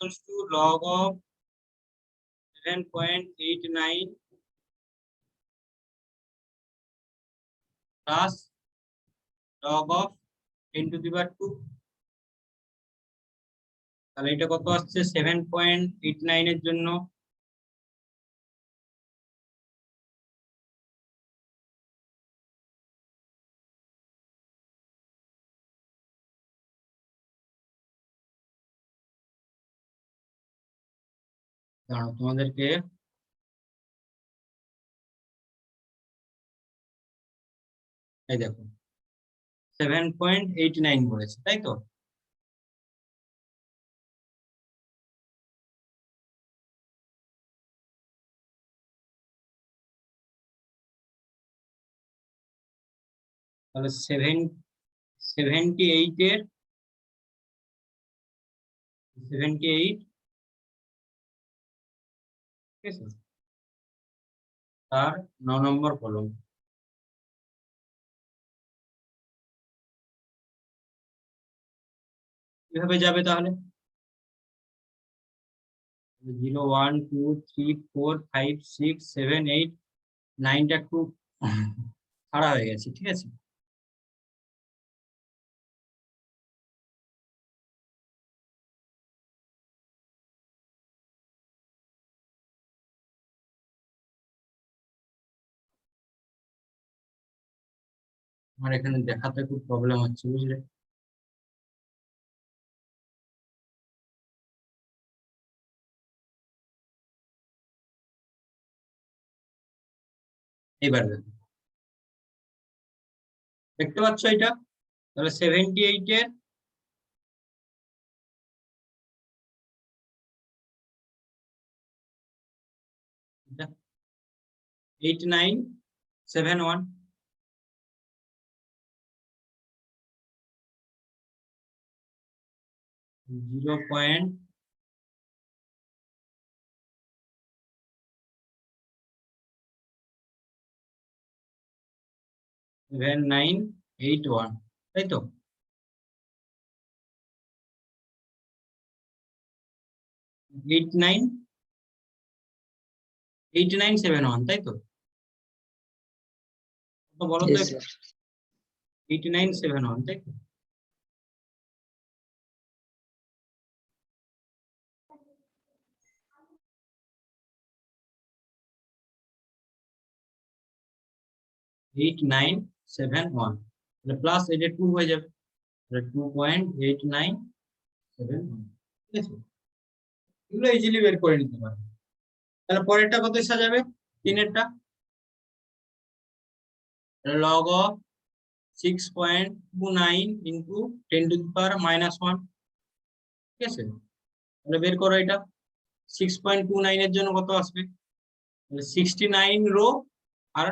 equals to log of 7.89 plus log of 10 to the power 2 তাহলে এটা কত আসছে 7.89 এর জন্য দাঁড়াও তোমাদেরকে এই দেখো 7.89 বলেছে তাই তো তাহলে 78 এর 78 ঠিক আছে তার 9 নম্বর কলম কিভাবে যাবে তাহলে 0 1 2 3 4 5 6 7 8 9টা একটু খাড়া হয়ে গেছে ঠিক আছে আমার এখানে দেখাতে খুব প্রবলেম হচ্ছে বুঝলে এবার দেখো দেখতে পাচ্ছ এটা তাহলে 78 এর 8971 0.7981 তাই তো? এইট নাইন 8971 তাই তো? বলো তো, 8971 তাই তো? Eight nine seven one plus এটা 2 হয়ে যাবে, 2.8971, ঠিক আছে? এগুলো ইজিলি বের করে নিতে পারবে। তাহলে পরেরটা কত সাজাবে? তিনেরটা log of 6.29 into 10 to the power -1, ঠিক আছে? তাহলে বের করো এটা। 6.29 এর জন্য কত আসবে? 69 রো আর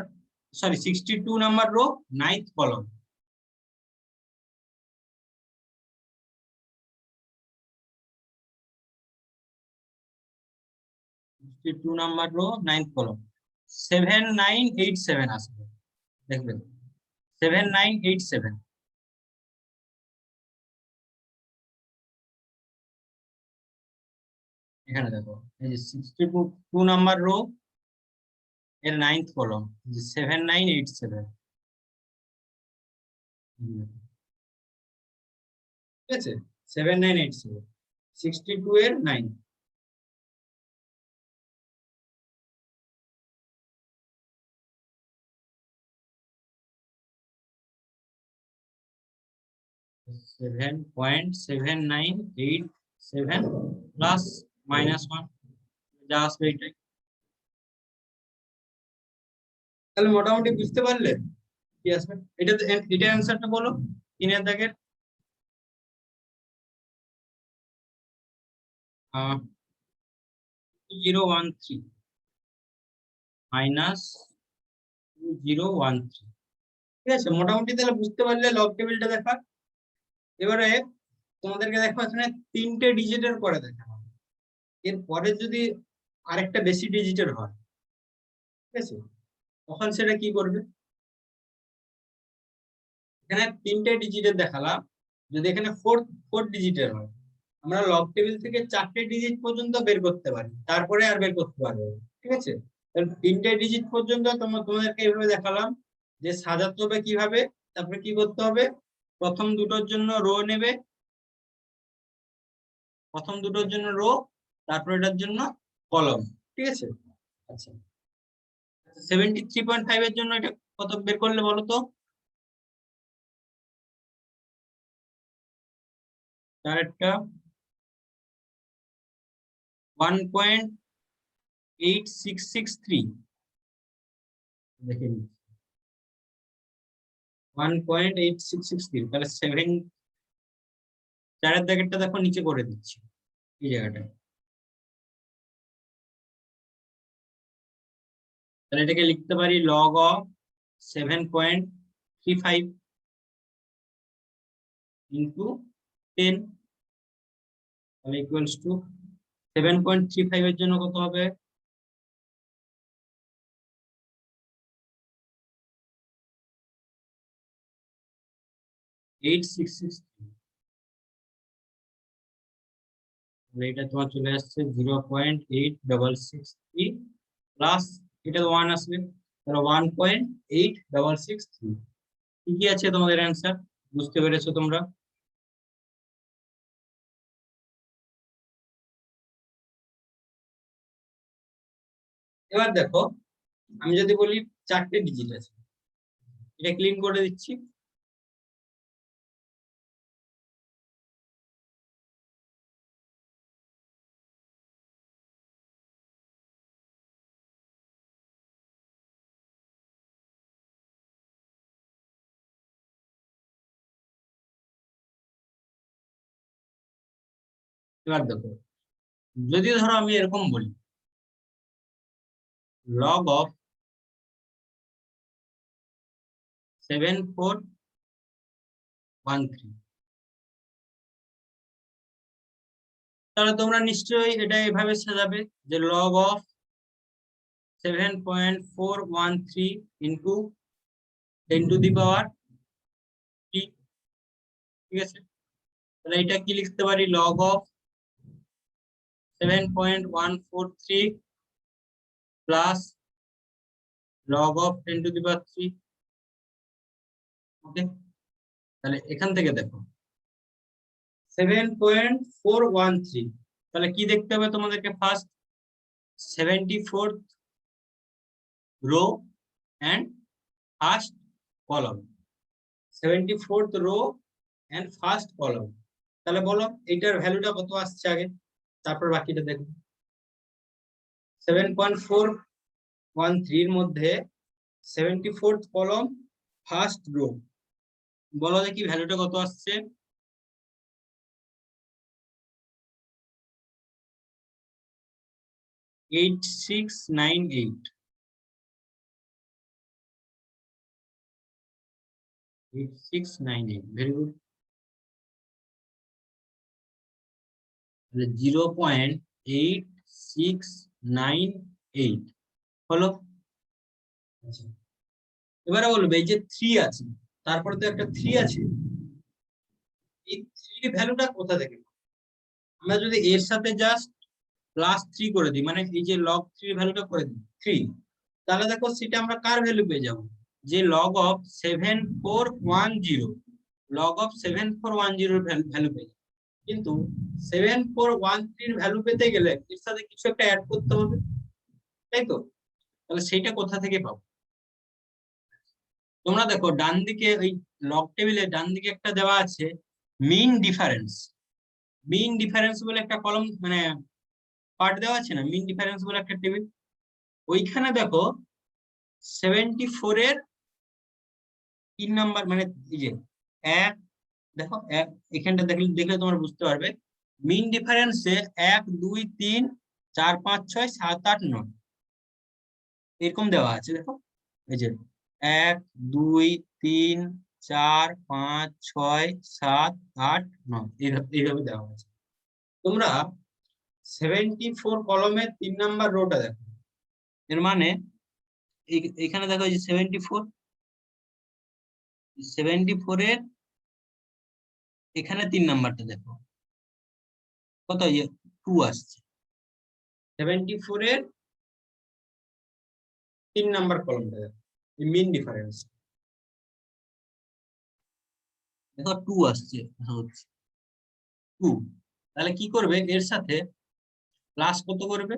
62 নাম্বার রো, 9th কলম। টু নাম্বার রো, 9th কলম, 7987 আসবে, দেখবেন 7987। এখানে দেখো, এই যে 62 নাম্বার রো এর 9th কলম, 7987, ঠিক আছে? 7987, 62 এর 9, 7.7987 প্লাস -1, যা আসবে এটাই। তাহলে মোটামুটি বুঝতে পারলে কি আসবে এটা? এটা অ্যান্সারটা বলো তিনের দাগের। 2013 -2013, ঠিক আছে? মোটামুটি তাহলে বুঝতে পারলে লগ টেবিলটা দেখা। এবারে তোমাদেরকে দেখো এখানে 3টে ডিজিটের পরে দেখানো, এর পরে যদি আরেকটা বেশি ডিজিটের হয়, ঠিক আছে, তখন সেটা কি করবে? এখানে 3টে ডিজিটের দেখালাম, যদি এখানে ফোর ডিজিটের হয়, আমরা লগ টেবিল থেকে 4টে ডিজিট পর্যন্ত বের করতে পারি, তারপরে আর বের করতে পারবো না, ঠিক আছে? তাহলে 3টে ডিজিট পর্যন্ত তোমাদেরকে এইভাবে দেখালাম যে সাজাতে হবে কিভাবে। তারপরে কি করতে হবে? প্রথম দুটোর জন্য রো নেবে, প্রথম দুটোর জন্য রো, তারপর এটার জন্য কলম, ঠিক আছে? আচ্ছা, 73.5 এর জন্য এটা কত বের করলে বলো তো? তারটা 1.8663, দেখে নিচ্ছি 1.8663, তাহলে 4 দাগেরটা দেখো নিচে করে দিচ্ছি এই জায়গাটা। তাহলে এটাকে লিখতে পারি log of 7.35 into 10, তাহলে ইকুয়ালস টু 7.35 এর জন্য কত হবে? 8663, এটা তোমার চলে আসছে 0.8663 প্লাস এটা 1 আসবে, তাহলে 1.8663। ঠিকই আছে তোমাদের অ্যান্সার, বুঝতে পেরেছো তোমরা? এবার দেখো, আমি যদি বলি 4টে ডিজিট আছে, এটা ক্লিন করে দিচ্ছি। এবার দেখো, যদি ধরো আমি এরকম বলি log of 7413। তাহলে তোমরা নিশ্চয়ই এটা এভাবে সাজাবে যে log of 7.413 into 10 to the power 3। ঠিক আছে, তাহলে এটা কি লিখতে পারি, log of 7.143 plus log of 10 to the power 3। ওকে, তাহলে এখান থেকে দেখো 7.413, তাহলে কি দেখতে হবে তোমাদেরকে, first 74th row and first column, 74th row and first column. তাহলে বলো এটার ভ্যালুটা কত আসছে আগে, তারপর বাকিটা দেখো। 7.413 এর মধ্যে 74th কলাম ফার্স্ট রো, বলো দেখি ভ্যালুটা কত আসছে। 8698। 8698, ভেরি গুড। 0.8698 হলো। আচ্ছা, এবারে বলবে এই যে 3 আছে, তারপরে তো একটা 3 আছে, এই 3 ভ্যালুটা কোথা থেকে? আমরা যদি এর সাথে জাস্ট +3 করে দিই, মানে এই যে log 3 ভ্যালুটা করে দিই 3, তাহলে দেখো সেটা আমরা কার ভ্যালু পেয়ে যাব, যে log of 7410, log of 7410 এর ভ্যালু পেয়ে যাব। কিন্তু 7413 এর ভ্যালু পেতে গেলে এর সাথে কিছু একটা অ্যাড করতে হবে, তাই তো? তাহলে সেইটা কোথা থেকে পাবো? তোমরা দেখো ডান দিকে ওই লগ টেবিলে ডান দিকে একটা দেওয়া আছে মিন ডিফারেন্স। মিন ডিফারেন্স বলে একটা কলম, মানে পার্ট দেওয়া আছে না, মিন ডিফারেন্স বলে একটা টেবিল। ওইখানে দেখো 74 এর 3 নাম্বার, মানে এই যে এক, দেখো এক, এখানটা দেখলে দেখলে তোমরা বুঝতে পারবে মিন ডিফারেন্সে 1 2 3 4 5 6 7 8 9 এরকম দেওয়া আছে। দেখো এই যে 1 2 3 4 5 6 7 8 9 এইভাবে দেওয়া আছে। তোমরা 74 কলমের 3 নাম্বার রোটা দেখো, এর মানে এখানে দেখো এই যে 74 এর এখানে 3 নাম্বারটা দেখো কত, এই যে 2 আসছে। 74 এর 3 নাম্বার কলমটা দেখো, এই মিন ডিফারেন্স দেখো 2 আসছে, হচ্ছে 2। তাহলে কি করবে, এর সাথে প্লাস কত করবে,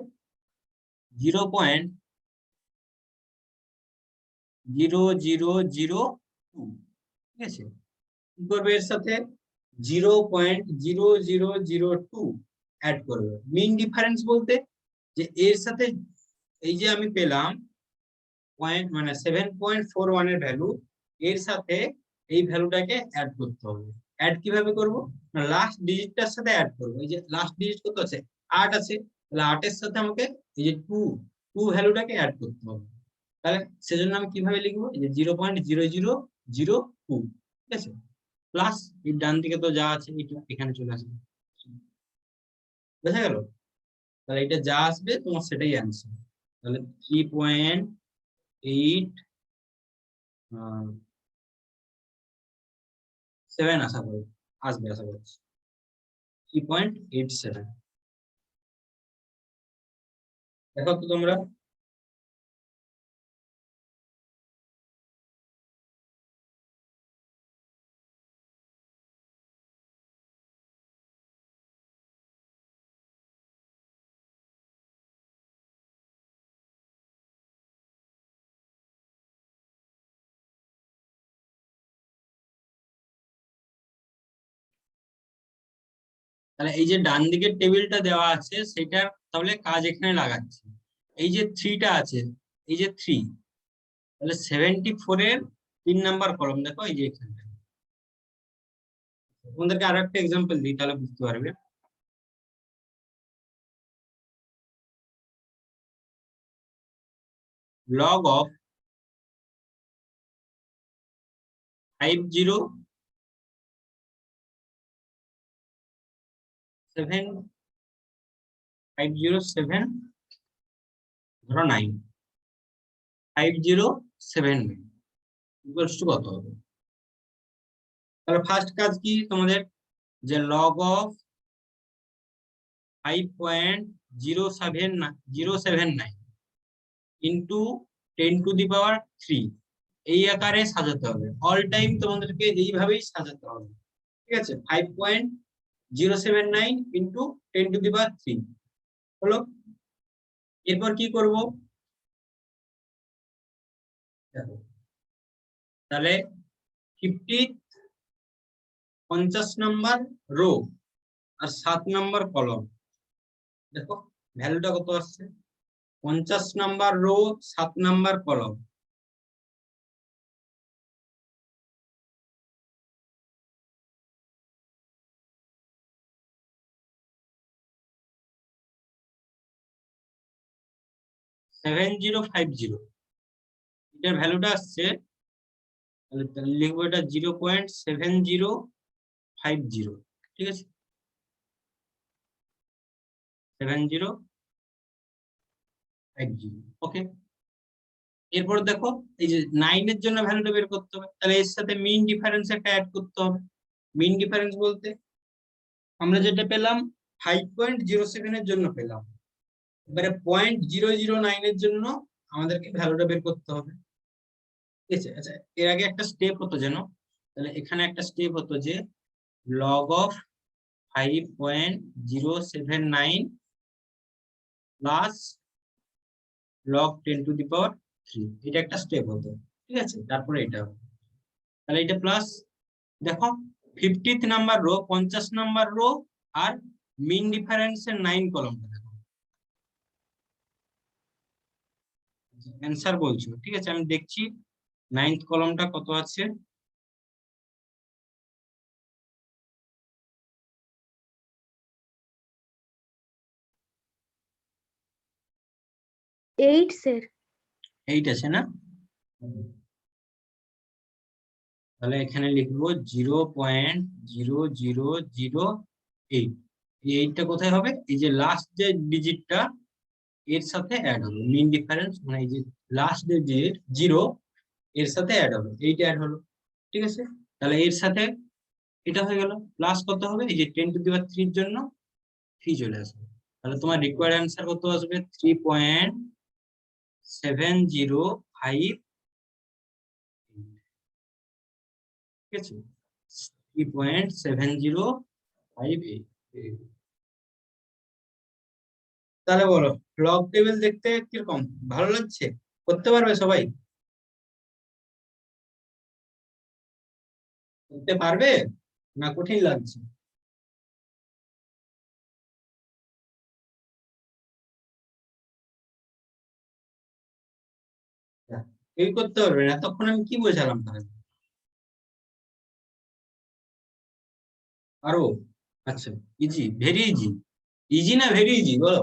0.0002। ঠিক আছে, কি করবে এর সাথে 0.0002 অ্যাড করবে। মিন ডিফারেন্স বলতে যে এর সাথে এই যে আমি পেলাম পয়েন্ট, মানে 7.41 এর ভ্যালু, এর সাথে এই ভ্যালুটাকে অ্যাড করতে হবে। অ্যাড কিভাবে করব, না লাস্ট ডিজিটটার সাথে অ্যাড করব। এই যে লাস্ট ডিজিট কত আছে, 8 আছে, তাহলে 8 এর সাথে আমাকে এই যে 2 ভ্যালুটাকে অ্যাড করতে হবে। তাহলে সেজন্য আমি কিভাবে লিখবো, এই যে 0.0002। ঠিক আছে, প্লাস এই ডান দিকে তো যা আছে এটা এখানে চলে আসবে। বোঝা গেল? তাহলে এটা যা আসবে তোমার সেটাই অ্যান্সার। তাহলে 3.87 আশা করি আসবে, আশা করছি 3.87। দেখো তো তোমরা। তাহলে এই যে ডান দিকের টেবিলটা দেওয়া আছে সেটার তাহলে কাজ এখানে লাগাচ্ছি। এই যে 3টা আছে, এই যে 3, তাহলে 74 এর 3 নাম্বার কলম দেখো এই যে এখানটা। তোমাদেরকে আরো একটা এক্সাম্পল দিই তাহলে বুঝতে পারবে। log of 507 ধরো 9 5079 ইকুয়ালস টু কত হবে? তাহলে ফার্স্ট কাজ কি তোমাদের, যে log of 5.079 into 10 to the power 3 এই আকারে সাজাতে হবে। অল টাইম তোমাদেরকে এইভাবেই সাজাতে হবে, ঠিক আছে? 5.079 ইন্টু 10 টু দি পাওয়ার 3 হলো। এরপর কি করব, দেখো তাহলে 50 নম্বর রো আর 7 নম্বর কলম, দেখো ভ্যালুটা কত আসছে, 50 নম্বর রো 7 নম্বর কলম। সেভেন জিরো ফাইভ জিরো এটার ভ্যালুটা আসছে, তাহলে লিখবো এটা 0.7050, ঠিক আছে? 7050, ওকে। এরপর দেখো এই যে 9 এর জন্য ভ্যালুটা বের করতে হবে, তাহলে এর সাথে মিন ডিফারেন্স একটা অ্যাড করতে হবে। মিন ডিফারেন্স বলতে আমরা যেটা পেলাম 5.07 এর জন্য পেলাম, এবারে 0.009 এর জন্য আমাদেরকে ভ্যালুটা বের করতে হবে, ঠিক আছে? আচ্ছা, এর আগে একটা স্টেপ হতো যেন, তাহলে এখানে একটা স্টেপ হতো যে log of 5.079 plus log 10 to the power 3, এটা একটা স্টেপ হতো, ঠিক আছে? তারপরে এটা হবে, তাহলে এটা প্লাস, দেখো 50th number row, 50 number row আর মিন ডিফারেন্সের 9 কলমটা দেখো অ্যান্সার বলছো, ঠিক আছে? আমি দেখছি 9th কলমটা কত আছে। Eight sir. 8 আছে না? তাহলে এখানে লিখবো 0.0008। এই 8টা কোথায় হবে, এই যে লাস্ট যে ডিজিটটা এর সাথে অ্যাড হবে, মিন ডিফারেন্স মানে এই যে লাস্ট যে ডিজিট 0 এর সাথে অ্যাড হবে, এইটা অ্যাড হলো, ঠিক আছে? তাহলে এর সাথে এটা হয়ে গেল, প্লাস কত হবে, এই যে 10 টু দি পাওয়ার 3 এর জন্য 3 চলে আসবে। তাহলে তোমার রিকোয়ার্ড অ্যান্সার কত আসবে, 3.705, ঠিক আছে? 3.7058। তাহলে বলো লগ টেবিল দেখতে কিরকম, ভালো লাগছে? করতে পারবে সবাই? করতে পারবে না কঠিন লাগছে? এই করতে পারবে না, এতক্ষণ আমি কি বোঝালাম তাহলে? আরো, আচ্ছা, ইজি, ভেরি ইজি, ইজি না ভেরি ইজি বলো?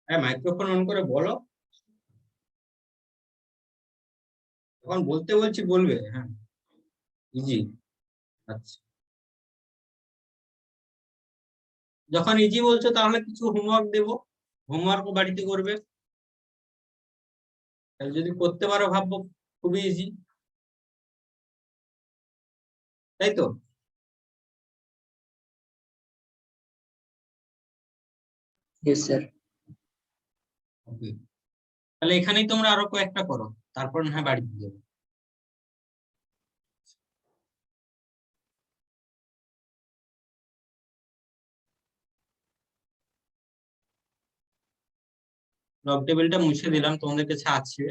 হ্যাঁ, মাইক্রোফোন অন করে বলো, তখন বলতে বলছি বলবে, হ্যাঁ ইজি। আচ্ছা, যখন ইজি বলছো তাহলে কিছু হোমওয়ার্ক দেবো, হোমওয়ার্ক বাড়িতে করবে, তাহলে যদি করতে পারো ভাববো খুবই ইজি, তাই তো? Yes, sir. ওকে, তাহলে এখানেই তোমরা আরো কয়েকটা করো, তারপর না হয় বাড়িতে যাবে। লগ টেবিলটা মুছে দিলাম, তোমাদের কাছে আছে,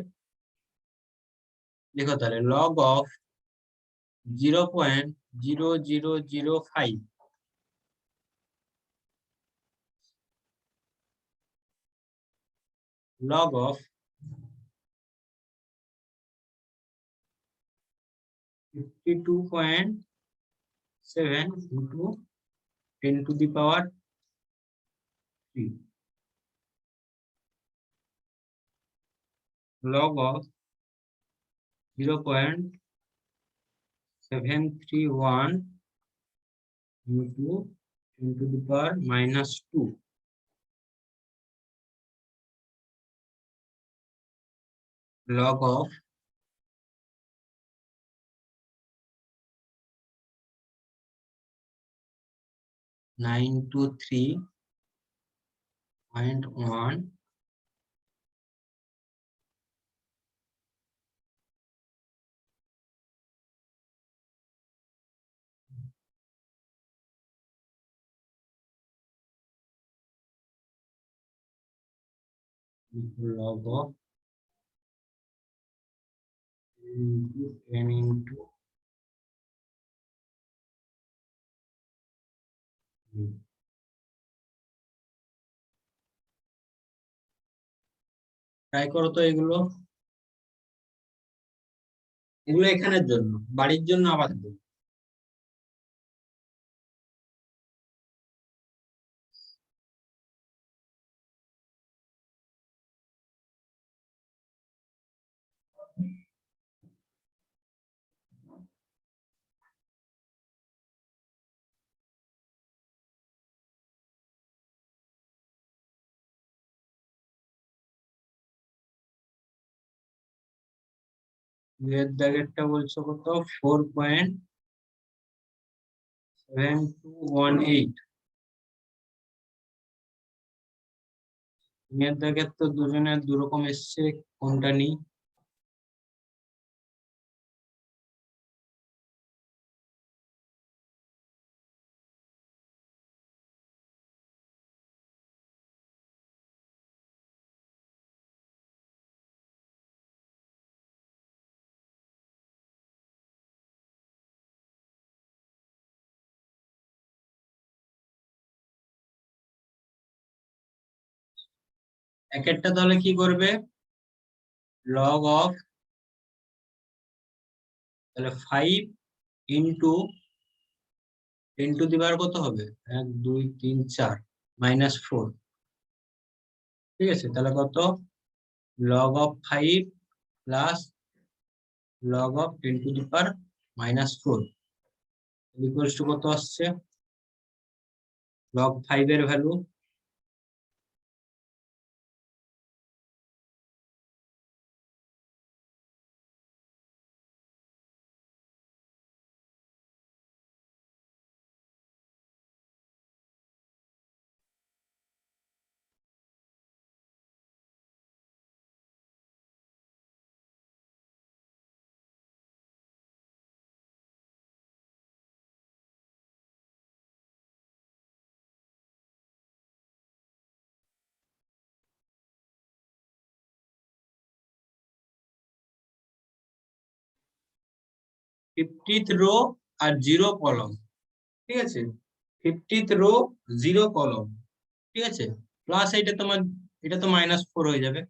দেখো তাহলে log of 0.0005 log of 52.7 into 10 to the power 3, log of 0.731 into 10 to the power -2 log of 923.1 log of into 10 into try করো তো এগুলো এখানের জন্য, বাড়ির জন্য আবার দেবো। দুয়ের দাগেরটা বলছো কত? 4.7218। তিনের দাগের তো দুজনের দুরকম এসছে, কোনটা নিই? একেরটা তাহলে কি করবে? লগ অফ, তাহলে 5 ইন্টু 10 টু দি পাওয়ার কত হবে? 1 2 3 4 -4। ঠিক আছে, তাহলে কত? Log of 5 plus log of 10 to the power -4 equals to কত আসছে? লগ 5 এর ভ্যালু ফিফটিথ রো আর 0 কলম। ঠিক আছে, 50th রো 0 কলম। ঠিক আছে, প্লাস এটা তোমার, এটা তো -4 হয়ে যাবে।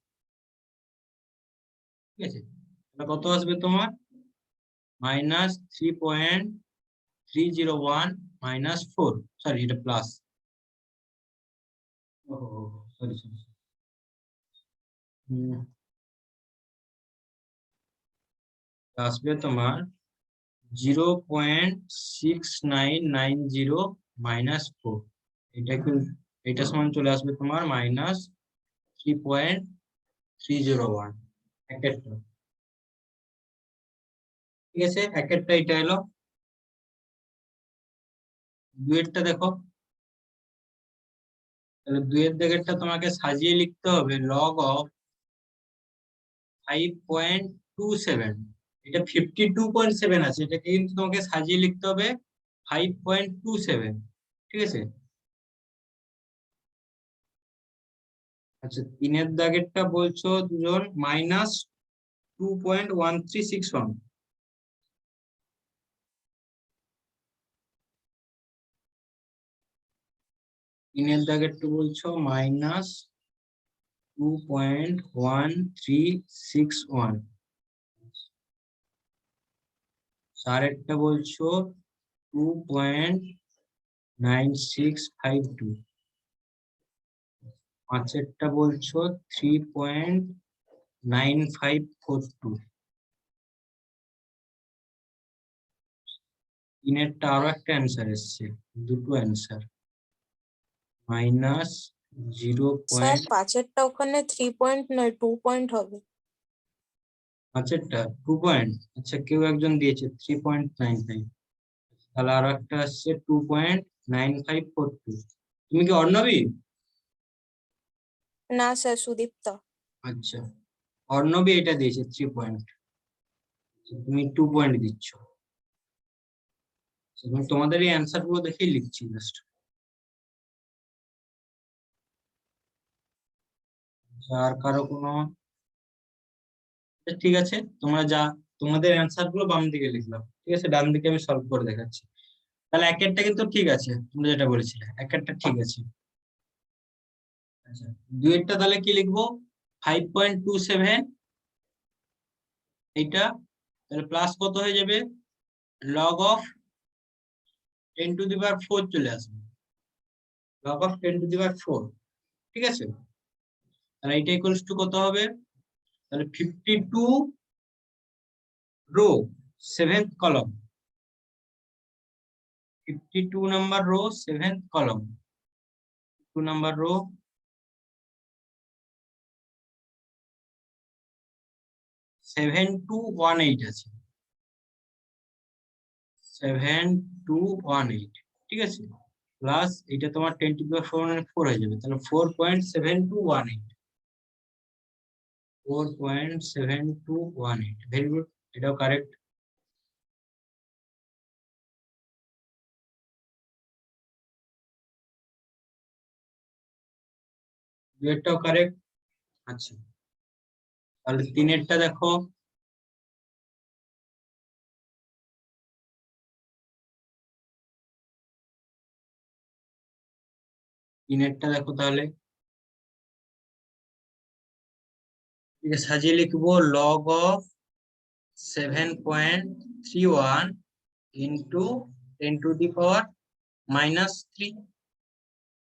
ঠিক আছে, তাহলে কত আসবে তোমার? -3.301 -4, সরি এটা প্লাস, সরি সরি, আসবে তোমার 0.6990 -4। এটা কি, এটা সমান চলে আসবে তোমার -3.301 একেরটা। ঠিক আছে, একেরটা এটা এলো। দুয়েরটা দেখো, তাহলে দুয়ের দাগেরটা তোমাকে সাজিয়ে লিখতে হবে লগ অফ 5.27। এটা 52.7 আছে, এটাকে কিন্তু তোমাকে সাজিয়ে লিখতে হবে 5.27। ঠিক আছে, আচ্ছা তিনের দাগেরটা বলছো দুজন -2.1361। তিনের দাগেরটা বলছো -2.1361। চারেরটা বলছো 2.9652। পাঁচেরটা বলছো 3.0 9542। তিনেরটা আরো একটা অ্যান্সার এসছে, দুটো answer, minus zero sir point, 5-এরটা ওখানে 3 পয়েন্ট নয় 2 পয়েন্ট হবে। 5-এরটা 2 পয়েন্ট, আচ্ছা কেউ একজন দিয়েছে 3.99, তাহলে আরো একটা আসছে 2.9542। তুমি কি অর্ণবী? না স্যার, সুদীপ্তা। আচ্ছা, অর্ণবী এটা দিয়েছে 3 পয়েন্ট, তুমি 2 পয়েন্ট দিচ্ছ। এবং তোমাদের এই অ্যান্সার গুলো দেখেই লিখছি জাস্ট। আর কারো কোনো, ঠিক আছে, তোমরা যা, তোমাদের অ্যান্সার গুলো বাম দিকে লিখলাম, ঠিক আছে, ডান দিকে আমি সলভ করে দেখাচ্ছি। তাহলে এক একটা কিন্তু ঠিক আছে, তোমরা যেটা বলেছিলে এক একটা ঠিক আছে। আচ্ছা, দুইটা তাহলে কি লিখবো? 5.27, এইটা তাহলে প্লাস কত হয়ে যাবে? লগ অফ 10⁴ চলে আসবে, লগ অফ 10⁴, ঠিক আছে। তাহলে এইটা ইকুয়ালস টু কত হবে? তাহলে 52 রো 7th কলম, 52 নাম্বার রো 7th কলম, 2 নাম্বার রো 7218 আছে, 7218, ঠিক আছে, প্লাস এটা তোমার 10⁴ হয়ে যাবে, তাহলে 4.7218, 4.7218, ভেরি গুড, এটাও কারেক্ট। দুইটাও কারেক্ট। আচ্ছা, তাহলে তিনেরটা দেখো, তিনেরটা দেখো তাহলে, ঠিক আছে, সাজিয়ে লিখবো লগ অফ 7.31 ইন্টু 10⁻³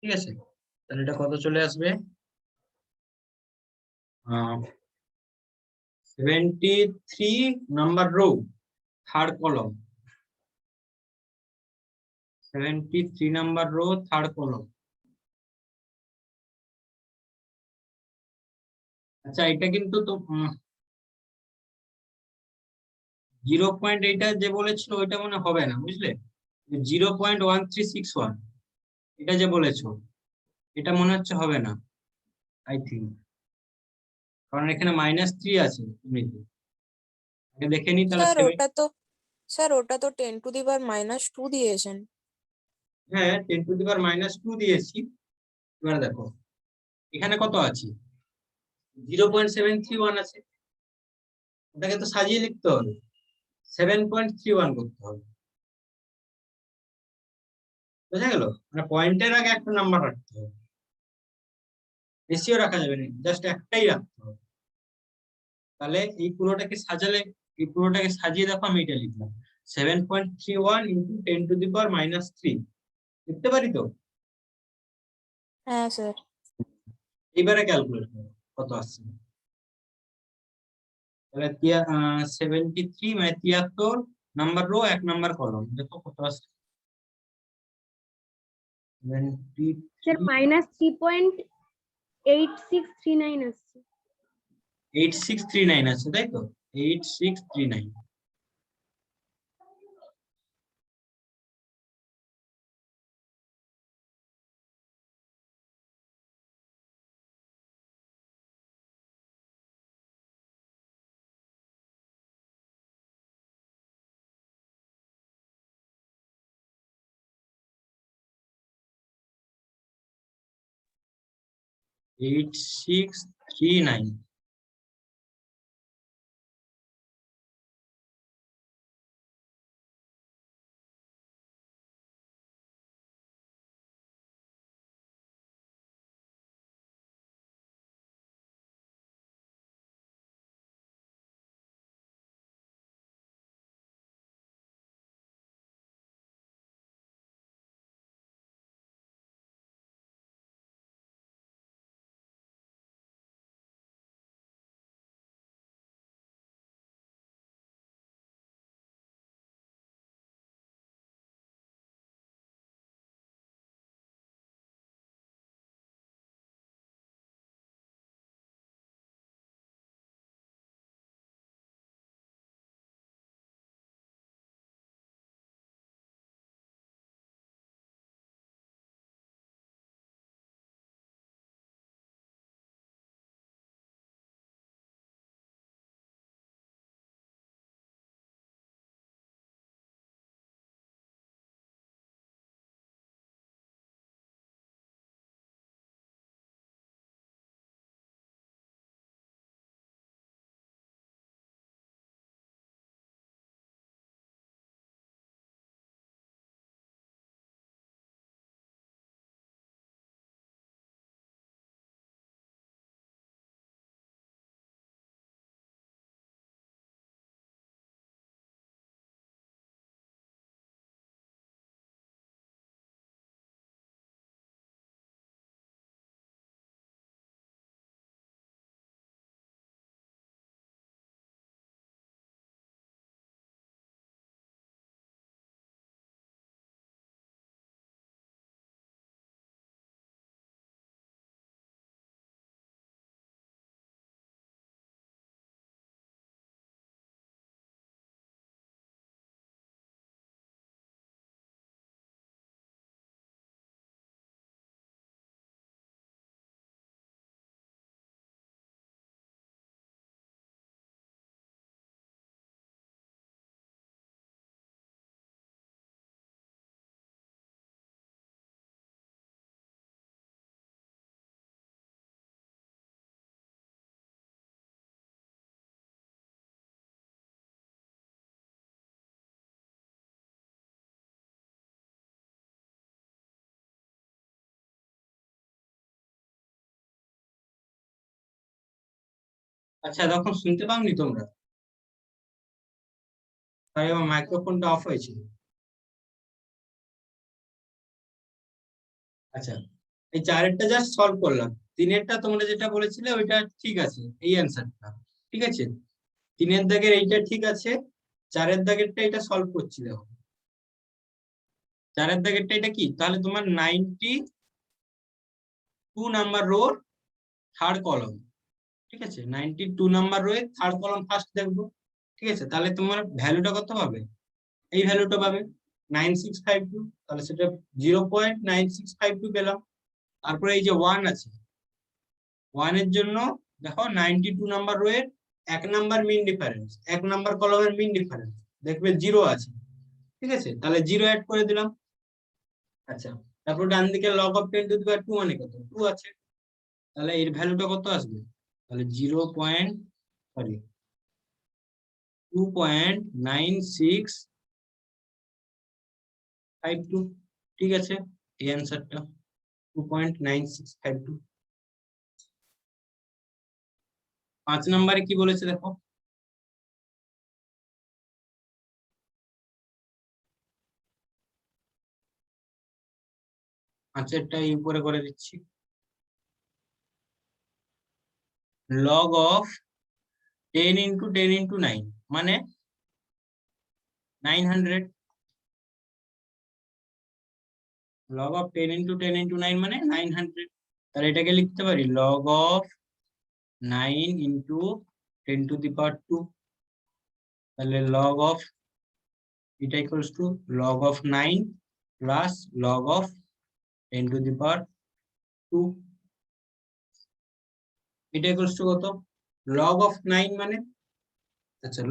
ঠিক আছে। তাহলে এটা কত চলে আসবে? 73 নাম্বার রো 3rd কলম, 73 নাম্বার রো 3rd কলম। আচ্ছা, এটা কিন্তু তো 0. এটা যে বলেছিল ওইটা মনে হবে না, বুঝলে, 0.1361 এটা যে বলেছো, এটা মনে হচ্ছে হবে না, আই থিঙ্ক, কারণ এখানে -3 আছে এমনিতে। আগে দেখে নি তাহলে স্যার ওটা তো 10⁻² দিয়েছেন। হ্যাঁ, 10⁻² দিয়েছি। এবার দেখো এখানে কত আছে, 0.731 আছে, ওটাকে তো সাজিয়ে লিখতে হবে, 7.31 করতে হবে, বুঝা গেল? মানে পয়েন্টের আগে একটা নাম্বার রাখতে হবে, বেশিও রাখা যাবে না, জাস্ট একটাই রাখতে হবে। তাহলে এই পুরোটাকে সাজালে, এই পুরোটাকে সাজিয়ে দেখো, আমি এটা লিখলাম 7.31 ইন্টু 10⁻³ লিখতে পারি তো? হ্যাঁ স্যার। এবারে ক্যালকুলেট করো কত আসছে। তাহলে 73 মানে 73 নাম্বার রো 1 নাম্বার কলম, দেখো কত আসছে। স্যার -3.8639 আসছে। 8639 আছে, তাই তো, 8639। এইট সিক্স থ্রি নাইন আচ্ছা তখন শুনতে পাওনি তোমরা? তাই আমার মাইক্রোফোনটা অফ হয়েছিল। আচ্ছা এই চারেরটা জাস্ট সলভ করলাম। তিনেরটা তোমরা যেটা বলেছিলে ওইটা ঠিক আছে, এই অ্যান্সারটা ঠিক আছে। তিনের দাগের এইটা ঠিক আছে, চারের দাগেরটা এটা সলভ করছি দেখো। চারের দাগেরটা এটা কি, তাহলে তোমার 92 নাম্বার রোর থার্ড কলম, ঠিক আছে। 92 নাম্বার রোয়ে থার্ড কলম ফার্স্ট দেখবো, ঠিক আছে। তাহলে তোমার ভ্যালুটা কত পাবে, এই ভ্যালুটা পাবে 9652, তাহলে সেটা 0.9652 পেলাম। তারপরে এই যে 1 আছে, 1 এর জন্য দেখো 92 নাম্বার রোয়ের 1 নাম্বার মিন ডিফারেন্স, 1 নাম্বার কলমের মিন ডিফারেন্স দেখবে 0 আছে, ঠিক আছে। তাহলে 0 অ্যাড করে দিলাম। আচ্ছা তারপর ডান দিকে log of 10 to the power 2 মানে কত, 2 আছে। তাহলে এর ভ্যালুটা কত আসবে, তাহলে 2.9652, ঠিক আছে। এই অ্যান্সারটা 2.9652। 5 নম্বরে কি বলেছে দেখো, পাঁচেরটা এই উপরে করে দিচ্ছি। লগ অফ 10 ইন্টু 10 ইন্টু 9 মানে 900। লগ অফ 10 ইন্টু 10 ইন্টু 9 মানে 900। তাহলে এটাকে লিখতে পারি log of 9 into 10 to the power 2। তাহলে লগ অফ এটা equals to log of 9 plus log of 10 to the power 2। এটা ইকুয়ালস টু কত, লগ অফ 9 মানে, আচ্ছা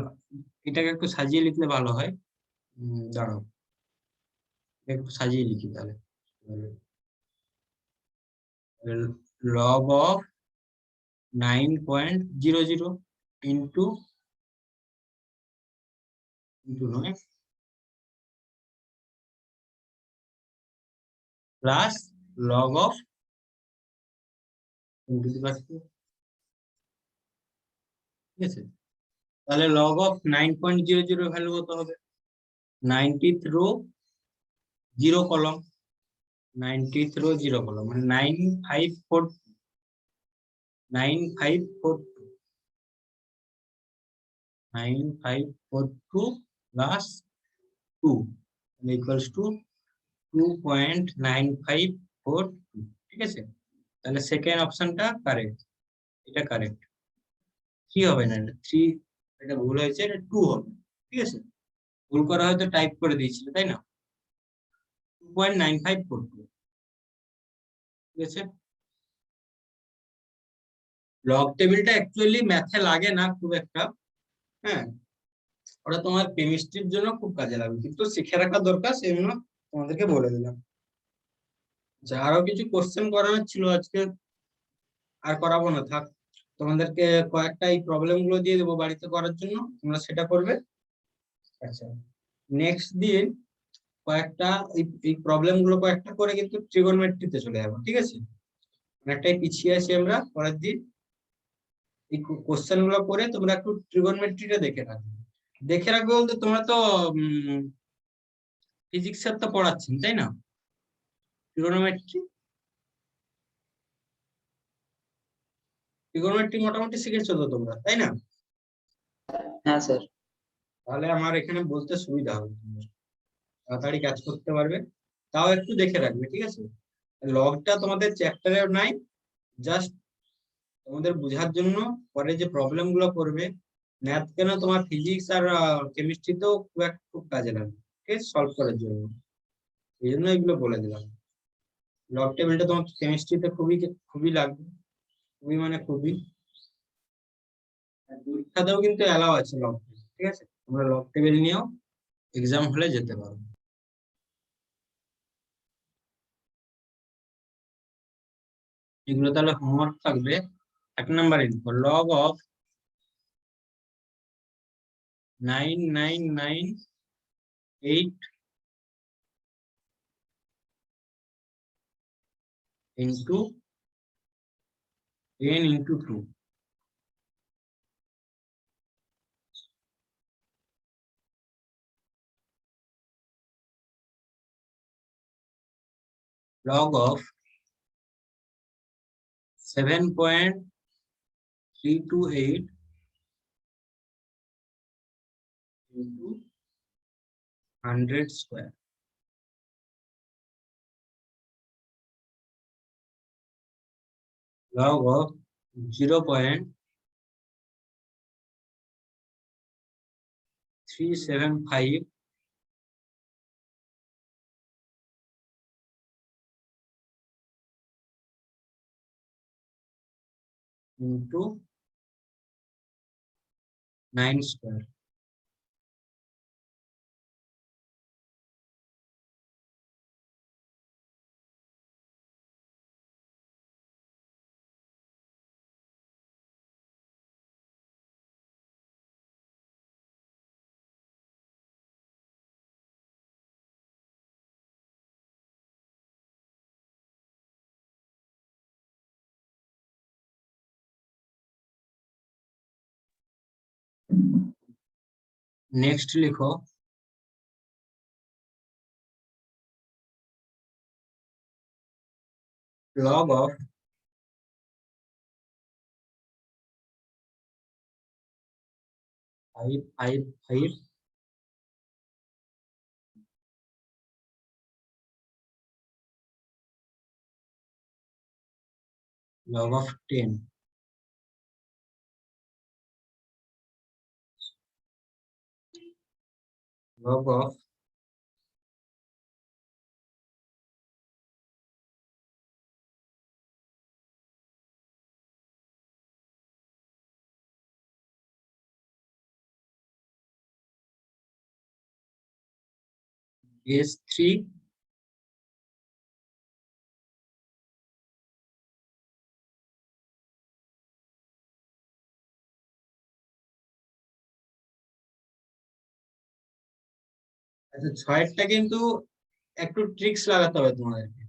এটাকে একটু সাজিয়ে লিখলে ভালো হয়। দাঁড়াও একটু সাজিয়ে লিখি তাহলে। লগ অফ 9.00 ইন্টু নয় plus log of 10 to the power 2, ঠিক আছে। তাহলে লগ অফ 9.00 ভ্যালু কত হবে, 90th রো 0 কলম, 90th রো 0 কলম মানে 9542 প্লাস 2 ইকুয়ালস টু 2.9542, ঠিক আছে। তাহলে সেকেন্ড অপশনটা কারেক্ট, এটা কারেক্ট। 3 হবে না, এটা 3, এটা ভুল হয়েছে, এটা 2 হবে, ঠিক আছে। ভুল করা হয়তো টাইপ করে দিয়েছিল তাই না, 2.9542, ঠিক আছে। লগ টেবিলটা অ্যাকচুয়ালি ম্যাথে লাগে না খুব একটা, হ্যাঁ ওটা তোমার কেমিস্ট্রির জন্য খুব কাজে লাগবে, কিন্তু শিখে রাখা দরকার, সেই জন্য তোমাদেরকে বলে দিলাম। আচ্ছা আরো কিছু কোশ্চেন করানোর ছিল আজকে, আর করাবো না থাক। তোমাদেরকে কয়েকটা এই প্রবলেম গুলো দিয়ে দেবো বাড়িতে করার জন্য, তোমরা সেটা করবে। আচ্ছা নেক্সট দিন কয়েকটা এই প্রবলেম গুলো কয়েকটা করে কিন্তু ট্রিগোনোমেট্রিতে চলে যাবো, ঠিক আছে। অনেকটাই পিছিয়ে আছি আমরা, পরের দিন এই কোশ্চেন গুলো করে তোমরা একটু ট্রিগোনোমেট্রিটা দেখে রাখবে। দেখে রাখবে বলতে তোমরা তো ফিজিক্স স্যার তো পড়াচ্ছেন তাই না, ট্রিগোনোমেট্রি ট্রিগোনোমেট্রি মোটামুটি শিখেছো তো তোমরা তাই না? হ্যাঁ স্যার। তাহলে আমার এখানে বলতে সুবিধা হবে, তোমার তাড়াতাড়ি কাজ করতে পারবে। তাও একটু দেখে রাখবে, ঠিক আছে। লগটা তোমাদের চ্যাপ্টারে নাই, জাস্ট তোমাদের বোঝার জন্য, পরে যে প্রবলেম গুলো করবে ম্যাথ কেন তোমার ফিজিক্স আর কেমিস্ট্রিতেও খুব কাজে লাগবে, ঠিক আছে, সলভ করার জন্য। এই জন্য এগুলো বলে দিলাম। লগ টেবিলটা তোমার কেমিস্ট্রিতে খুবই খুবই লাগবে, খুবই মানে খুবই। আর পরীক্ষাতেও কিন্তু অ্যালাউ আছে লগ টেবিল, ঠিক আছে। তোমরা লগ টেবিল নিয়েও এক্সাম হলে যেতে পারো। এগুলো তাহলে হোমওয়ার্ক থাকবে। 1 নম্বর লিখবো log of 9998 into 10 into 2 log of 7.328 into 100 square. Log of 0.375 into 9 square. Next लिखो log of 555 log of 10 log of 3 আচ্ছা ছয়টা কিন্তু একটু ট্রিক্স লাগাতে হবে তোমাদেরকে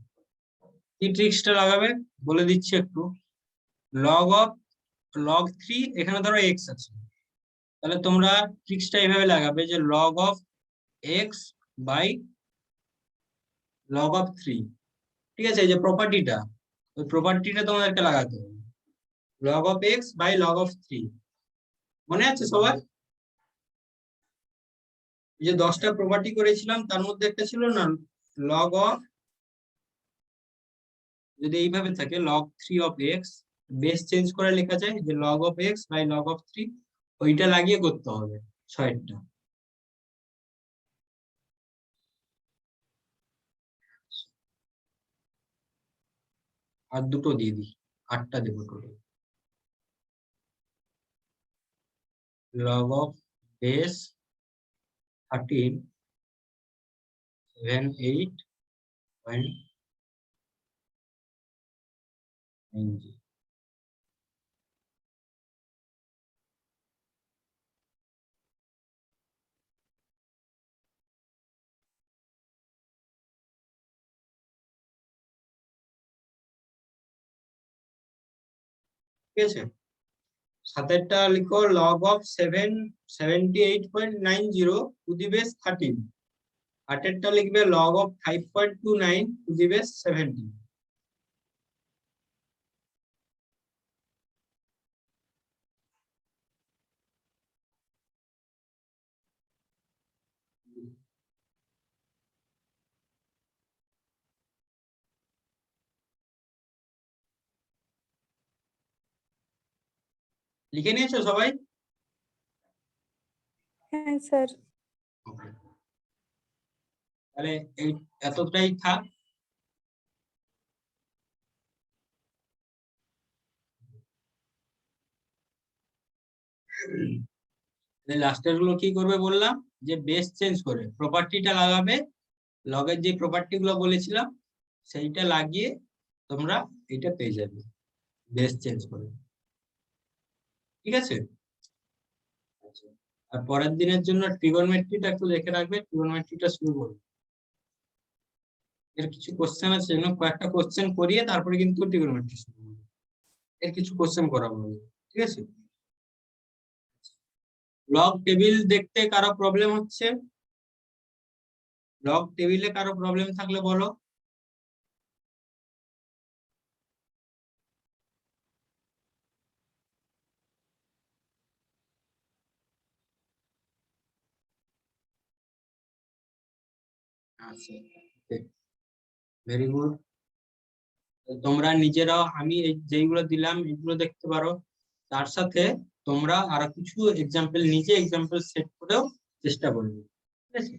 কি ট্রিক্সটা লাগাবে বলে দিচ্ছি একটু log of log 3 এখানে ধরো x আছে তাহলে তোমরা ট্রিক্সটা এইভাবে লাগাবে যে log of x by log of 3 ঠিক আছে এই যে প্রপার্টিটা ওই প্রপার্টিটা তোমাদেরকে লাগাতে হবে log of x by log of 3 মনে আছে সবার এই যে 10টা প্রপার্টি করেছিলাম তার মধ্যে একটা ছিল না log of যদি এইভাবে থাকে log 3 of x base change করে লেখা যায় যে log of x by log of 3 ওইটা লাগিয়ে করতে হবে 6টা আর দুটো দিয়ে দিই 8টা দেবো টোটাল log of base 13 78.90 ঠিক আছে সাতেরটা লিখো log of 78.90 to the base 13 আটেরটা লিখবে log of 5.29 to the base 70 লিখে নিয়েছো সবাই হ্যাঁ স্যার Okay. তাহলে এই এতটাই থাক লাস্টের গুলো কি করবে বললাম যে বেস চেঞ্জ করে প্রপার্টিটা লাগাবে লগের যে প্রপার্টি গুলো বলেছিলাম সেইটা লাগিয়ে তোমরা এটা পেয়ে যাবে বেস চেঞ্জ করে ঠিক আছে আচ্ছা আর পরের দিনের জন্য ট্রিগোনোমেট্রিটা একটু দেখে রাখবে ট্রিগোনোমেট্রিটা শুরু করবে এর কিছু কোশ্চেন আছে যেন কয়েকটা কোশ্চেন করিয়ে তারপরে কিন্তু ট্রিগোনোমেট্রি শুরু করবে এর কিছু কোশ্চেন করাবো ঠিক আছে লগ টেবিল দেখতে কারো প্রবলেম হচ্ছে লগ টেবিলে কারো প্রবলেম থাকলে বলো আচ্ছা, ভেরি গুড। তোমরা নিজেরাও আমি এই যেইগুলো দিলাম এগুলো দেখতে পারো, তার সাথে তোমরা আরো কিছু এক্সাম্পল নিজে এক্সাম্পল সেট করেও চেষ্টা করবে, ঠিক আছে?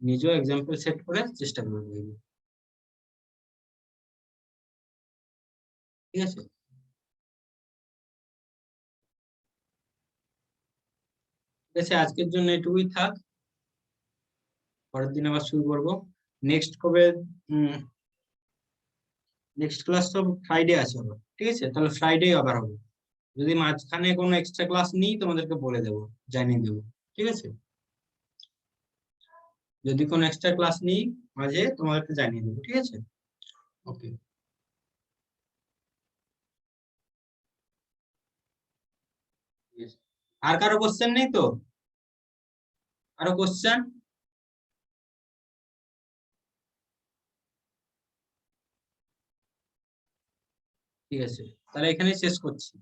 নিজেও এক্সাম্পল সেট করে চেষ্টা করবে, ঠিক আছে? ঠিক আছে, আজকের জন্য এটুকুই থাক, পরের দিন আবার শুরু করবো। নেক্সট কবে? নেক্সট ক্লাস তো ফ্রাইডে আছে আবার, ঠিক আছে? তাহলে ফ্রাইডে আবার হবে। যদি মাঝখানে কোনো এক্সট্রা ক্লাস নিই তোমাদেরকে বলে দেবো, জানিয়ে দেবো, ঠিক আছে? যদি কোনো এক্সট্রা ক্লাস নিই মাঝে তোমাদেরকে জানিয়ে দেবো, ঠিক আছে? ওকে। আর কারো কোশ্চেন নেই তো? আরো কোশ্চেন? ঠিক আছে, তাহলে এখানেই শেষ করছি।